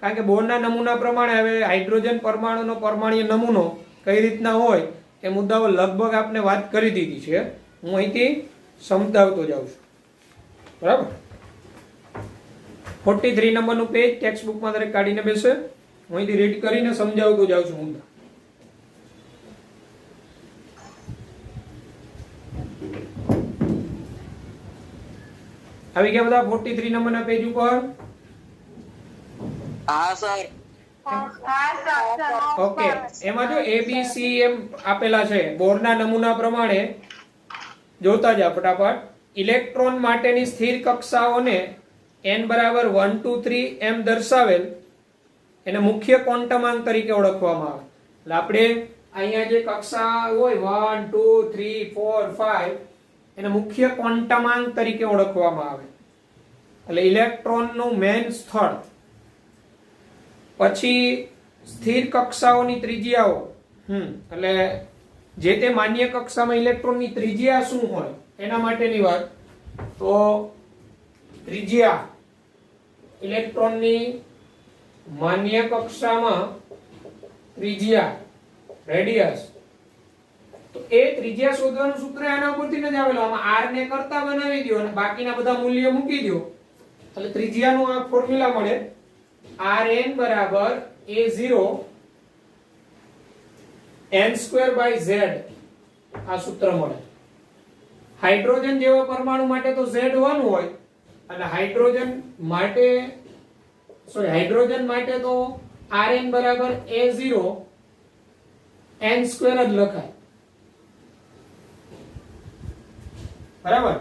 A: કારણ કે બોરના નમૂના પ્રમાણે હવે હાઇડ્રોજન પરમાણુનો પરમાણ્વીય નમૂનો કઈ રીતના હોય એ મુદ્દાઓ લગભગ આપને વાત કરી દીધી છે. હું અહીંથી સમજાવતો જાઉં છું, બરાબર. 43 નંબરનું પેજ ટેક્સ્ટ બુકમાં દરેક કાઢીને બેસે. હું અહીંથી રીડ કરીને સમજાવતો જાઉં છું મુદ્દા. આવી ગયા બધા 43 નંબરના પેજ ઉપર?
C: હા સર.
A: ઓકે. એમાં જો A B C એમ આપેલા છે બોરના નમૂના પ્રમાણે. જોતા જા ફટાફટ. ઇલેક્ટ્રોન માટેની સ્થિર કક્ષાઓને n બરાબર 1 2 3 એમ દર્શાવેલ એને મુખ્ય ક્વોન્ટમાંક તરીકે ઓળખવામાં આવે. એટલે આપણે અહીંયા જે કક્ષા હોય 1 2 3 4 5 એને મુખ્ય ક્વોન્ટમાંક તરીકે ઓળખવામાં આવે. એટલે ઇલેક્ટ્રોનનું મેઇન સ્થળ પછી સ્થિર કક્ષાઓની ત્રિજ્યાઓ એટલે જે તે માન્ય કક્ષામાં ઇલેક્ટ્રોનની ત્રિજ્યા શું હોય એના માટેની વાત. તો ત્રિજ્યા ઇલેક્ટ્રોનની માન્ય કક્ષામાં ત્રિજ્યા રેડિયસ, તો એ ત્રિજ્યા શોધવાનું સૂત્ર આના ઉપરથી જ આવેલું. આમાં r ને કરતા બનાવી દો અને બાકીના બધા મૂલ્ય મૂકી દો એટલે ત્રિજ્યાનું આ ફોર્મ્યુલા મળે. rn બરાબર a0 n²/z આ સૂત્ર મળે. હાઇડ્રોજન જેવા પરમાણુ માટે તો z1 હોય અને હાઇડ્રોજન માટે તો rn બરાબર a0 n² જ લખાય. બરાબર.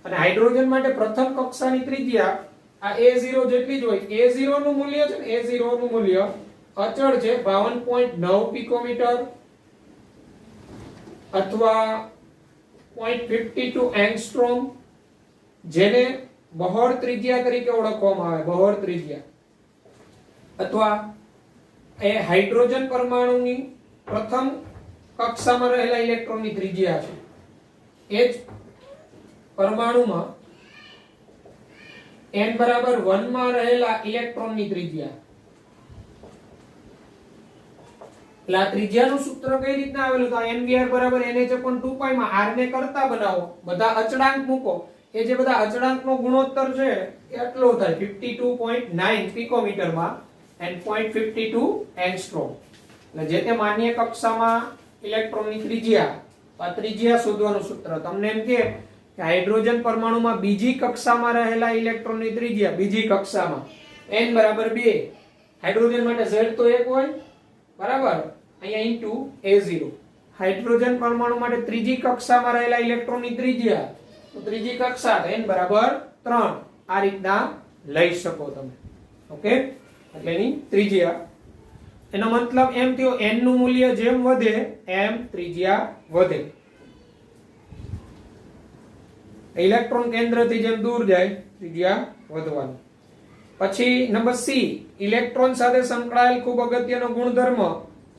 A: અને હાઇડ્રોજન માટે પ્રથમ કક્ષાની ત્રિજ્યા આ a0 જેટલી જ હોય. a0 નું મૂલ્ય છે ને, a0 નું મૂલ્ય અચળ છે 52.9 પિકોમીટર અથવા 0.52 એંગસ્ટ્રોમ, જેને બોહર ત્રિજ્યા તરીકે ઓળખવામાં આવે. બોહર ત્રિજ્યા અથવા એ હાઇડ્રોજન પરમાણુની પ્રથમ કક્ષામાં રહેલા ઇલેક્ટ્રોનની ત્રિજ્યા છે. એ જ પરમાણુમાં n બરાબર 1 માં રહેલા ઇલેક્ટ્રોનની ત્રિજ્યા. એટલે આ ત્રિજ્યાનું સૂત્ર કઈ રીતના આવેલું? તો nvr બરાબર nh/2π માં r ને કરતા બનાવો, બધા અચળાંક મૂકો. એ જે બધા અચળાંકનો ગુણોત્તર છે એ આટલો થાય 52.9 પિકોમીટર માં and 0.52 એંગસ્ટ્રોમ. એટલે જે તે માન્ય કક્ષામાં ઇલેક્ટ્રોનની ત્રિજ્યા, આ ત્રિજ્યા શોધવાનું સૂત્ર. તમને એમ કે હાઇડ્રોજન પરમાણુમાં બીજી કક્ષામાં રહેલા ઇલેક્ટ્રોનની ત્રિજ્યા, બીજી કક્ષામાં n બરાબર 2. હાઇડ્રોજન માટે z તો 1 હોય, બરાબર, અહીંયા ઇન્ટુ a0. હાઇડ્રોજન પરમાણુ માટે ત્રીજી કક્ષામાં રહેલા ઇલેક્ટ્રોનની ત્રિજ્યા, તો ત્રીજી કક્ષા n બરાબર 3. આ રીતના લઈ શકો તમે. ઓકે, એટલે એની ત્રિજ્યા, એનો મતલબ એમ થયો n નું મૂલ્ય જેમ વધે એમ ત્રિજ્યા વધે. ઇલેક્ટ્રોન કેન્દ્રથી જેમ દૂર જાય ત્રિજ્યા વધવાની. પછી નંબર સી, ઇલેક્ટ્રોન સાથે સંકળાયેલ ખૂબ અગત્યનો ગુણધર્મ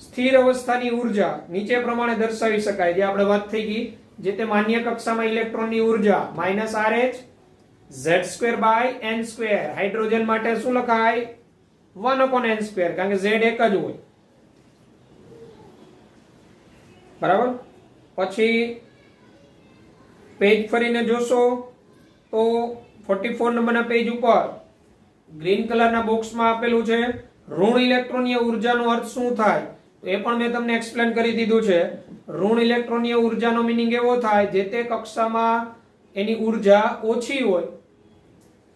A: સ્થિર અવસ્થાની ઊર્જા નીચે પ્રમાણે દર્શાવી શકાય. જે આપણે વાત થઈ ગઈ, જે તે માન્ય કક્ષામાં ઇલેક્ટ્રોનની ઊર્જા -rh z²/n². હાઇડ્રોજન માટે શું લખાય? 1/n², કારણ કે z એક જ હોય. બરાબર. પછી પેજ ફરીને જોશો તો 44 નંબરના પેજ ઉપર ગ્રીન કલરના બોક્સમાં આપેલું છે ઋણ ઇલેક્ટ્રોનીય ઊર્જાનો અર્થ શું થાય. તો એ પણ મેં તમને એક્સપ્લેન કરી દીધું છે. ઋણ ઇલેક્ટ્રોનીય ઊર્જાનો મીનિંગ એવો થાય જે તે કક્ષામાં એની ઊર્જા ઓછી હોય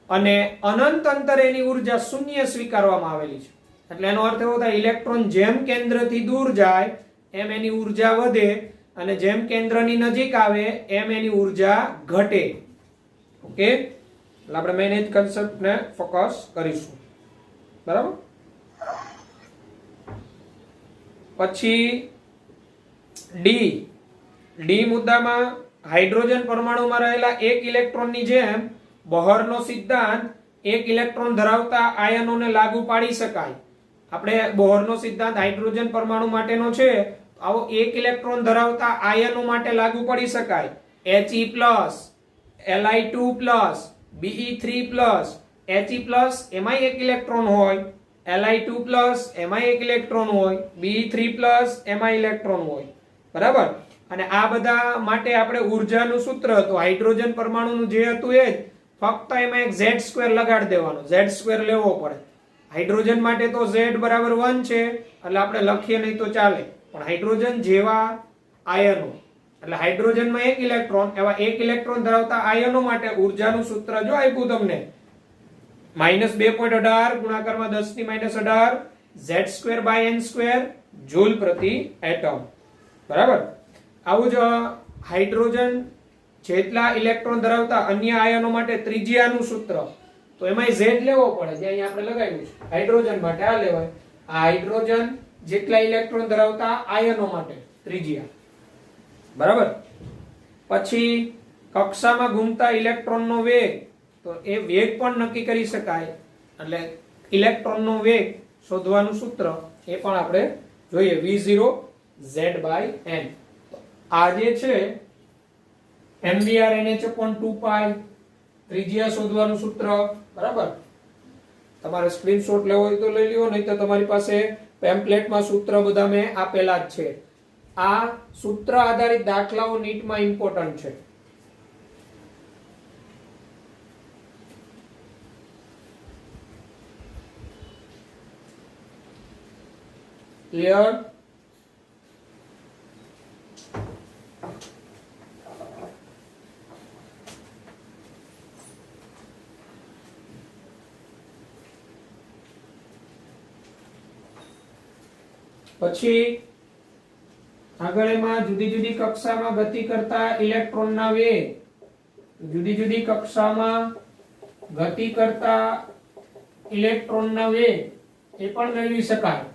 A: અને અનંત અંતરે એની ઊર્જા શૂન્ય સ્વીકારવામાં આવેલી છે. એટલે એનો અર્થ એવો થાય ઇલેક્ટ્રોન જેમ કેન્દ્રથી દૂર જાય એમ એની ઊર્જા વધે અને જેમ કેન્દ્રની નજીક આવે એમ એની ઊર્જા ઘટે. ઓકે, એટલે આપણે મેઇન એ જ કન્સેપ્ટને ફોકસ કરીશું. બરાબર. પછી ડી મુદ્દામાં હાઇડ્રોજન પરમાણુમાં રહેલા એક ઇલેક્ટ્રોનની જેમ બોહરનો સિદ્ધાંત એક ઇલેક્ટ્રોન ધરાવતા આયનોને લાગુ પાડી શકાય. આપણે બોહરનો સિદ્ધાંત હાઇડ્રોજન પરમાણુ માટેનો છે, આવો એક ઇલેક્ટ્રોન ધરાવતા આયનો માટે લાગુ પડી શકાય. He+, Li2+, Be3+, He+ એમાંય એક ઇલેક્ટ્રોન હોય, Li2+ એમાંય એક ઇલેક્ટ્રોન હોય, Be3+ એમાંય ઇલેક્ટ્રોન હોય. બરાબર. અને આ બધા માટે આપણે ઊર્જાનું સૂત્ર હતું હાઇડ્રોજન પરમાણુનું જે હતું એ જ, ફક્ત એમાં એક z² લગાડી દેવાનો, z² લેવો પડે. હાઇડ્રોજન માટે તો z બરાબર 1 છે એટલે આપણે લખીએ નહીં તો ચાલે, પણ હાઇડ્રોજન જેવા આયનો એટલે હાઇડ્રોજનમાં એક ઇલેક્ટ્રોન, એવા એક ઇલેક્ટ્રોન ધરાવતા આયનો માટે ઊર્જાનું સૂત્ર જો આપ્યું તમને -2.18 ગુણાકારમાં 10⁻18 z²/n² જૂલ પ્રતિ એટમ. બરાબર. આવું જ હાઇડ્રોજન જેટલા ઇલેક્ટ્રોન ધરાવતા અન્ય આયનો માટે ત્રિજ્યાનું સૂત્ર, તો એમાં z લેવો પડે, જે અહીંયા આપણે લગાવ્યું છે. હાઇડ્રોજન માટે આ લેવાય, આ હાઇડ્રોજન જેટલા ઇલેક્ટ્રોન ધરાવતા આયનો માટે ત્રિજ્યા. બરાબર. પછી કક્ષામાં ઘૂમતા ઇલેક્ટ્રોનનો વેગ, તો એ વેગ પણ નક્કી કરી શકાય. એટલે ઇલેક્ટ્રોનનો વેગ શોધવાનું સૂત્ર એ પણ આપણે જોઈએ. V0 Z/n. આ જે છે mvr nh/2π ત્રિજ્યા શોધવાનું સૂત્ર, બરાબર. તમારે સ્ક્રીનશોટ લેવો હોય તો લઈ લ્યો, નહીં તો તમારી પાસે પેમ્પલેટમાં સૂત્ર બધા મેં આપેલા જ છે. આ સૂત્ર આધારિત દાખલાઓ નીટમાં ઇમ્પોર્ટન્ટ છે. ક્લિયર? પછી આગળ એમાં જુદી જુદી કક્ષામાં ગતિ કરતા ઇલેક્ટ્રોનના વેગ, જુદી જુદી કક્ષામાં ગતિ કરતા ઇલેક્ટ્રોનના વેગ એ પણ મેળવી શકાય.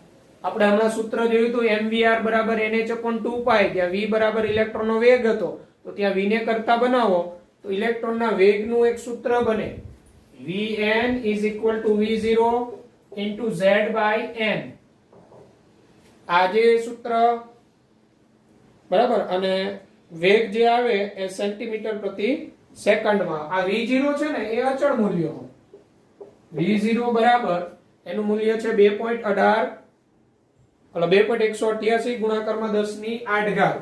A: આપણે હમણાં સૂત્ર જોયું હતું mvr બરાબર nh/2π, ત્યાં v બરાબર ઇલેક્ટ્રોનનો વેગ હતો, તો ત્યાં v ને કરતા બનાવો તો ઇલેક્ટ્રોનના વેગનું એક સૂત્ર બને vn = v0 * z/n. આ જે સૂત્ર, બરાબર, અને વેગ જે આવે એ સેન્ટીમીટર પ્રતિ સેકન્ડમાં. આ v0 છે ને એ અચળ મૂલ્ય હોય. v0 બરાબર એનું મૂલ્ય છે 2.18 2.188 ગુણાકારમાં 10⁸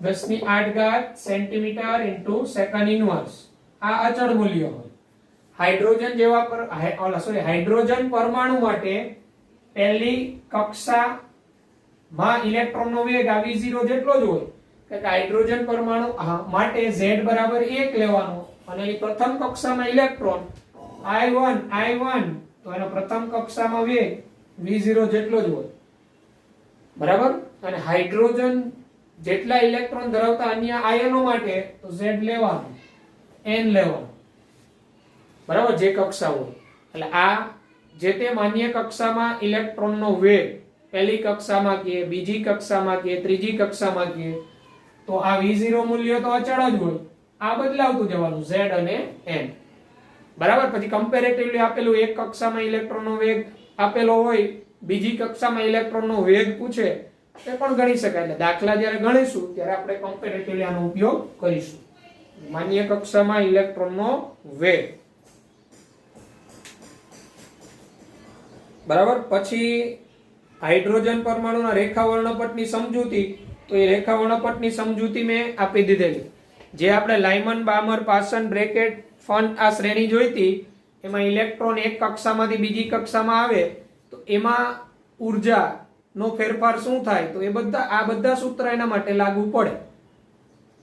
A: 10⁸ સેન્ટીમીટર * સેકન્ડ ઇન્વર્સ. આ અચળ મૂલ્ય હોય. હાઇડ્રોજન જેવા હાઇડ્રોજન પરમાણુ માટે પહેલી કક્ષામાં ઇલેક્ટ્રોનનો વેગ આ v0 જેટલો જ હોય. કે હાઇડ્રોજન પરમાણુ માટે z બરાબર 1 લેવાનો, અને એ પ્રથમ કક્ષામાં ઇલેક્ટ્રોન i1 તો એનો પ્રથમ કક્ષામાં વેગ v0 જેટલો જ હોય, બરાબર. અને હાઇડ્રોજન જેટલા ઇલેક્ટ્રોન ધરાવતા અન્ય આયનો માટે તો z લેવાનો, n લેવાનો, બરાબર, જે કક્ષા હોય. એટલે આ જે તે માન્ય કક્ષામાં ઇલેક્ટ્રોનનો વેગ પહેલી કક્ષામાં કે બીજી કક્ષામાં કે ત્રીજી કક્ષામાં કે તો આ v0 મૂલ્ય તો અચળ જ હોય. આ બદલાવતું જવાનું z અને n, બરાબર. પછી કમ્પેરેટિવલી આપેલું એક કક્ષામાં ઇલેક્ટ્રોનનો વેગ આપેલો હોય, બીજી કક્ષામાં ઇલેક્ટ્રોનનો વેગ પૂછે તે પણ ગણી શકાય. એટલે દાખલા જ્યારે ગણીશું ત્યારે આપણે કમ્પેરેટિવલી આનો ઉપયોગ કરીશું. માન્ય કક્ષામાં ઇલેક્ટ્રોનનો વેગ, બરાબર. પછી હાઇડ્રોજન પરમાણુના રેખા વર્ણપટની સમજૂતી, તો એ રેખા વર્ણપટની સમજૂતી મેં આપી દીધેલી. જે આપણે લાયમન, બામર, પાસન, બ્રેકેટ, ફન આ શ્રેણી જોઈતી, એમાં ઇલેક્ટ્રોન એક કક્ષામાંથી બીજી કક્ષામાં આવે તો એમાં ઉર્જાનો ફેરફાર શું થાય, તો એ આ બધા સૂત્ર એના માટે લાગુ પડે,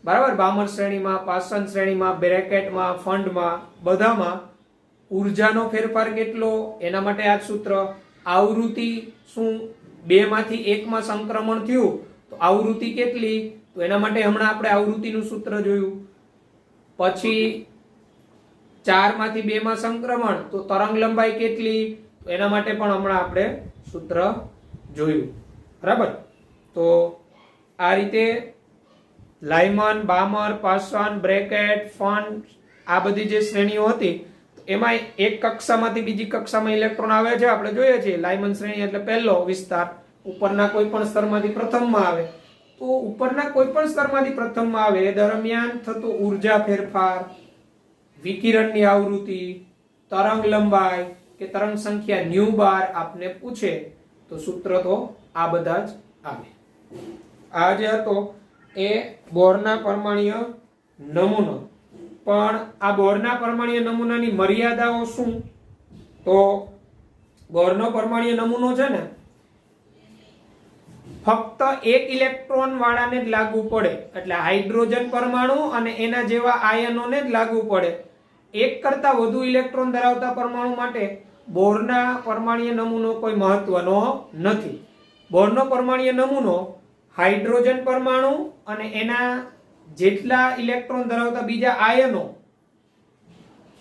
A: બરાબર. બામર શ્રેણીમાં, પાસન શ્રેણીમાં, બ્રેકેટમાં, ફંડમાં, બધામાં ઉર્જાનો ફેરફાર કેટલો એના માટે આ સૂત્ર. આવૃત્તિ શું 2 માંથી 1 માં સંક્રમણ થયું તો આવૃત્તિ કેટલી, તો એના માટે હમણાં આપણે આવૃત્તિનું સૂત્ર જોયું. પછી 4 માંથી 2 માં સંક્રમણ તો તરંગ લંબાઈ કેટલી, તો એના માટે પણ હમણાં આપણે સૂત્ર જોયું, બરાબર. તો આ રીતે લાયમન, બામર, પાસન, બ્રેકેટ, ફન આ બધી જે શ્રેણીઓ હતી એમાં એક કક્ષામાંથી બીજી કક્ષામાં ઇલેક્ટ્રોન આવે છે, આપણે જોઈએ છીએ. લાયમન શ્રેણી એટલે પહેલો વિસ્તાર, ઉપરના કોઈ પણ સ્તરમાંથી પ્રથમમાં આવે. તો ઉપરના કોઈ પણ સ્તરમાંથી પ્રથમમાં આવે એ દરમિયાન થતો ઉર્જા ફેરફાર, વિકિરણની આવૃત્તિ, તરંગ લંબાઈ કે તરંગ સંખ્યા ન્યુ બાર આપને પૂછે તો સૂત્ર તો આ બધા જ આવે. આ જે હતો એ બોરના પરમાણ્વીય નમૂનો. પણ આ બોરના પરમાણ્વીય નમૂનાની મર્યાદાઓ શું, તો બોરનો પરમાણ્વીય નમૂનો છે ને ફક્ત એક ઇલેક્ટ્રોન વાળાને જ લાગુ પડે. એટલે હાઇડ્રોજન પરમાણુ અને એના જેવા આયનોને જ લાગુ પડે. એક કરતા વધુ ઇલેક્ટ્રોન ધરાવતા પરમાણુ માટે બોરના પરમાણ્વીય નમૂનો કોઈ મહત્વનો નથી. બોરનો પરમાણ્વીય નમૂનો હાઇડ્રોજન પરમાણુ અને એના જેટલા ઇલેક્ટ્રોન ધરાવતા બીજા આયનો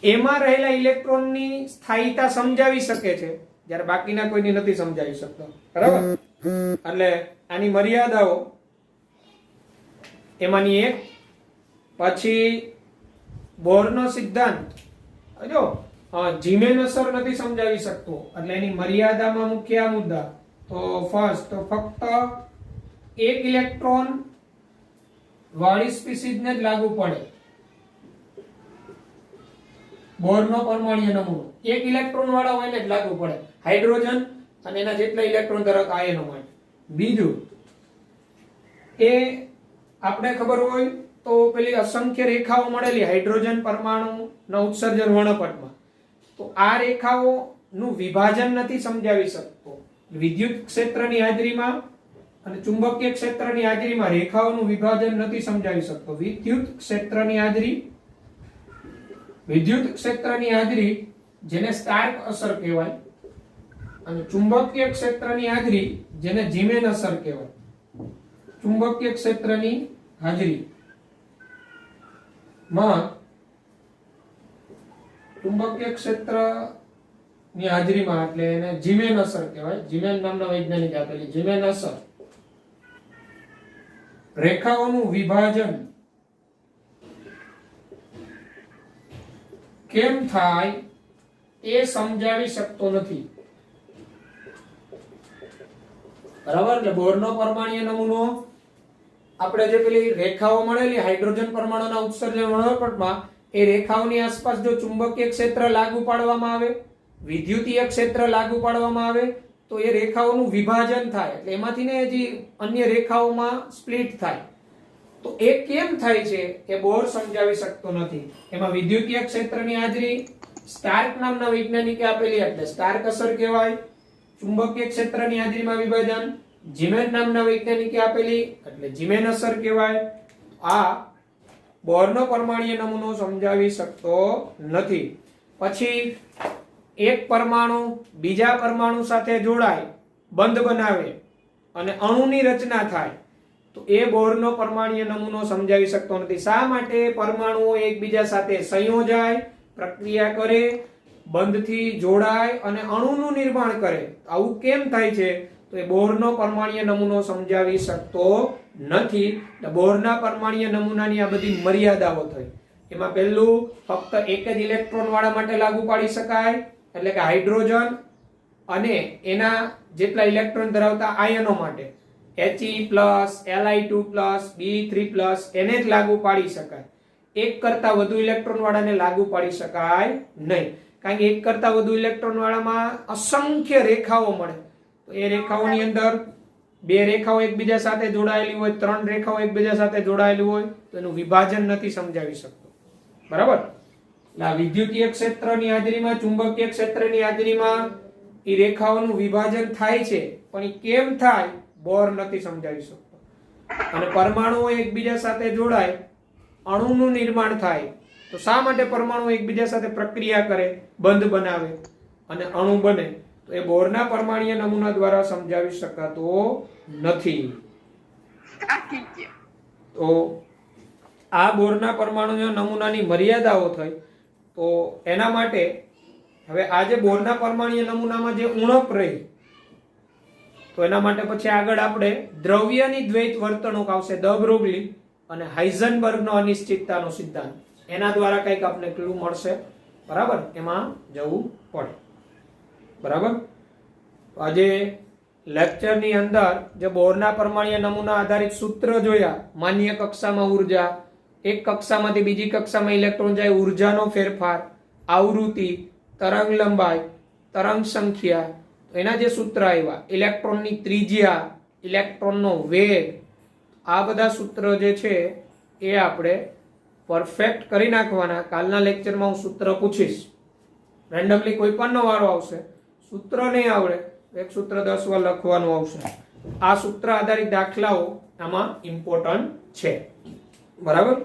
A: એમાં રહેલા ઇલેક્ટ્રોનની સ્થાયીતા સમજાવી શકે છે, જ્યારે બાકીના કોઈની નથી સમજાવી શકતો, બરાબર. એટલે આની મર્યાદાઓ એમાંની એક. પછી બોરનો સિદ્ધાંત જો જીમેન અસર નથી સમજાવી શકતો એટલે એની મર્યાદામાં મુખ્ય મુદ્દા તો ફર્સ્ટ તો ફક્ત એક ઇલેક્ટ્રોન વાળી સ્પીસીઝને જ લાગુ પડે. બોરનો પરમાણ્વીય નમૂનો એક ઇલેક્ટ્રોન વાળા હોય ને જ લાગુ પડે, હાઇડ્રોજન અને એના જેટલા ઇલેક્ટ્રોન ધરાવતા આયનો માટે. બીજું એ આપણે ખબર હોય તો પેલી અસંખ્ય રેખાઓ મળેલી હાઇડ્રોજન પરમાણુના ઉત્સર્જન વર્ણપટમાં, તો આ રેખાઓનું વિભાજન નથી સમજાવી શકતો. વિદ્યુત ક્ષેત્રની હાજરીમાં અને ચુંબકીય ક્ષેત્રની હાજરીમાં રેખાઓનું વિભાજન નથી સમજાવી શકતો. વિદ્યુત ક્ષેત્રની હાજરી જેને સ્ટાર્ક અસર કહેવાય અને ચુંબકીય ક્ષેત્રની હાજરી જેને જીમેન અસર કહેવાય. ચુંબકીય ક્ષેત્રની હાજરીમાં ચુંબકીય ક્ષેત્રની હાજરીમાં એટલે એને જીમેન અસર કહેવાય. જીમેન નામના વૈજ્ઞાનિક આપેલી જીમેન અસર. રેખાઓનું વિભાજન કેમ થાય એ સમજાવી શકતો નથી. બરાબર. એટલે બોરનો પરમાણ્વીય નમૂનો આપણે જે પેલી રેખાઓ મળેલી હાઇડ્રોજન પરમાણુના ઉત્સર્જન વર્ણપટમાં, એ રેખાઓની આસપાસ જો ચુંબકીય ક્ષેત્ર લાગુ પાડવામાં આવે, વિદ્યુતીય ક્ષેત્ર લાગુ પાડવામાં આવે તો એ રેખાઓનું વિભાજન થાય એટલે એમાંથી ને જે અન્ય રેખાઓમાં સ્પ્લિટ થાય. તો એ કેમ થાય છે એ બોર સમજાવી શકતો નથી. એમાં વિદ્યુતીય ક્ષેત્રની હાજરી સ્ટાર્ક નામના વૈજ્ઞાનિકે આપેલી એટલે સ્ટાર્ક અસર કહેવાય. ચુંબકીય ક્ષેત્રની હાજરીમાં વિભાજન જીમેન નામના વૈજ્ઞાનિકે આપેલી એટલે જીમેન અસર કહેવાય. આ બોરનો પરમાણ્વીય નમૂનો સમજાવી શકતો નથી. પછી એક પરમાણુ બીજા પરમાણુ સાથે જોડાય, બંધ બનાવે અને અણુની રચના થાય તો એ બોરનો પરમાણ્વીય નમૂનો સમજાવી શકતો નથી. શા માટે? પરમાણુઓ એકબીજા સાથે સંયોજાય, પ્રક્રિયા કરે, બંધથી જોડાય અને અણુનું નિર્માણ કરે. આવું કેમ થાય છે? તો એ બોરનો પરમાણ્વીય નમૂનો સમજાવી શકતો નથી. બોરના પરમાણ્વીય નમૂનાની આ બધી મર્યાદાઓ થઈ. એમાં પહેલું ફક્ત એક જ ઇલેક્ટ્રોન વાળા માટે લાગુ પાડી શકાય એટલે કે હાઇડ્રોજન અને એના જેટલા ઇલેક્ટ્રોન ધરાવતા આયનો માટે He+, Li2+, Be3+ એને જ લાગુ પાડી શકાય. એક કરતા વધુ ઇલેક્ટ્રોન વાળાને લાગુ પાડી શકાય નહીં, કારણ કે એક કરતા વધુ ઇલેક્ટ્રોન વાળામાં અસંખ્ય રેખાઓ મળે. તો એ રેખાઓની અંદર બે રેખાઓ એકબીજા સાથે જોડાયેલી હોય, ત્રણ રેખાઓ એકબીજા સાથે જોડાયેલી હોય તો એનું વિભાજન નથી સમજાવી શકતો. બરાબર. એટલે આ વિદ્યુતીય ક્ષેત્રની હાજરીમાં, ચુંબકીય ક્ષેત્રની હાજરીમાં એ રેખાઓનું વિભાજન થાય છે, પણ એ કેમ થાય બોર નથી સમજાવી શકતો. અને પરમાણુઓ એકબીજા સાથે જોડાય, અણુનું નિર્માણ થાય તો શા માટે પરમાણુ એકબીજા સાથે પ્રક્રિયા કરે, બંધ બનાવે અને અણુ બને, તો એ બોરના પરમાણ્વીય નમૂના દ્વારા સમજાવી શકાતો નથી. તો આ બોરના પરમાણ્વીય નમૂનાની મર્યાદાઓ થઈ. તો એના માટે હવે આ જે બોરના પરમાણ્વીય નમૂનામાં જે ઉણપ રહી તો એના માટે પછી આગળ આપણે દ્રવ્યની દ્વૈત વર્તણૂક આવશે, દ બ્રોગલી અને હાઇઝનબર્ગનો અનિશ્ચિતતાનો સિદ્ધાંત. એના દ્વારા કંઈક આપણે ક્લુ મળશે. બરાબર. એમાં જવું પડે. બરાબર. આજે લેક્ચરની અંદર જે બોરના પરમાણ્વીય નમૂના આધારિત સૂત્ર જોયા, માન્ય કક્ષામાં ઉર્જા, એક કક્ષામાંથી બીજી કક્ષામાં ઇલેક્ટ્રોન જાય, ઉર્જાનો ફેરફાર, આવૃત્તિ, તરંગ લંબાઈ, તરંગ સંખ્યા, એના જે સૂત્ર આવ્યા, ઇલેક્ટ્રોનની ત્રિજ્યા, ઇલેક્ટ્રોનનો વેગ, આ બધા સૂત્ર જે છે એ આપણે પરફેક્ટ કરી નાખવાના. કાલના લેક્ચરમાં હું સૂત્ર પૂછીશ, રેન્ડમલી કોઈ પણનો વારો આવશે, સૂત્ર નહીં આવડે એક સૂત્ર 10 વાર લખવાનું આવશે. આ સૂત્ર આધારિત દાખલાઓ આમાં ઇમ્પોર્ટન્ટ છે. બરાબર.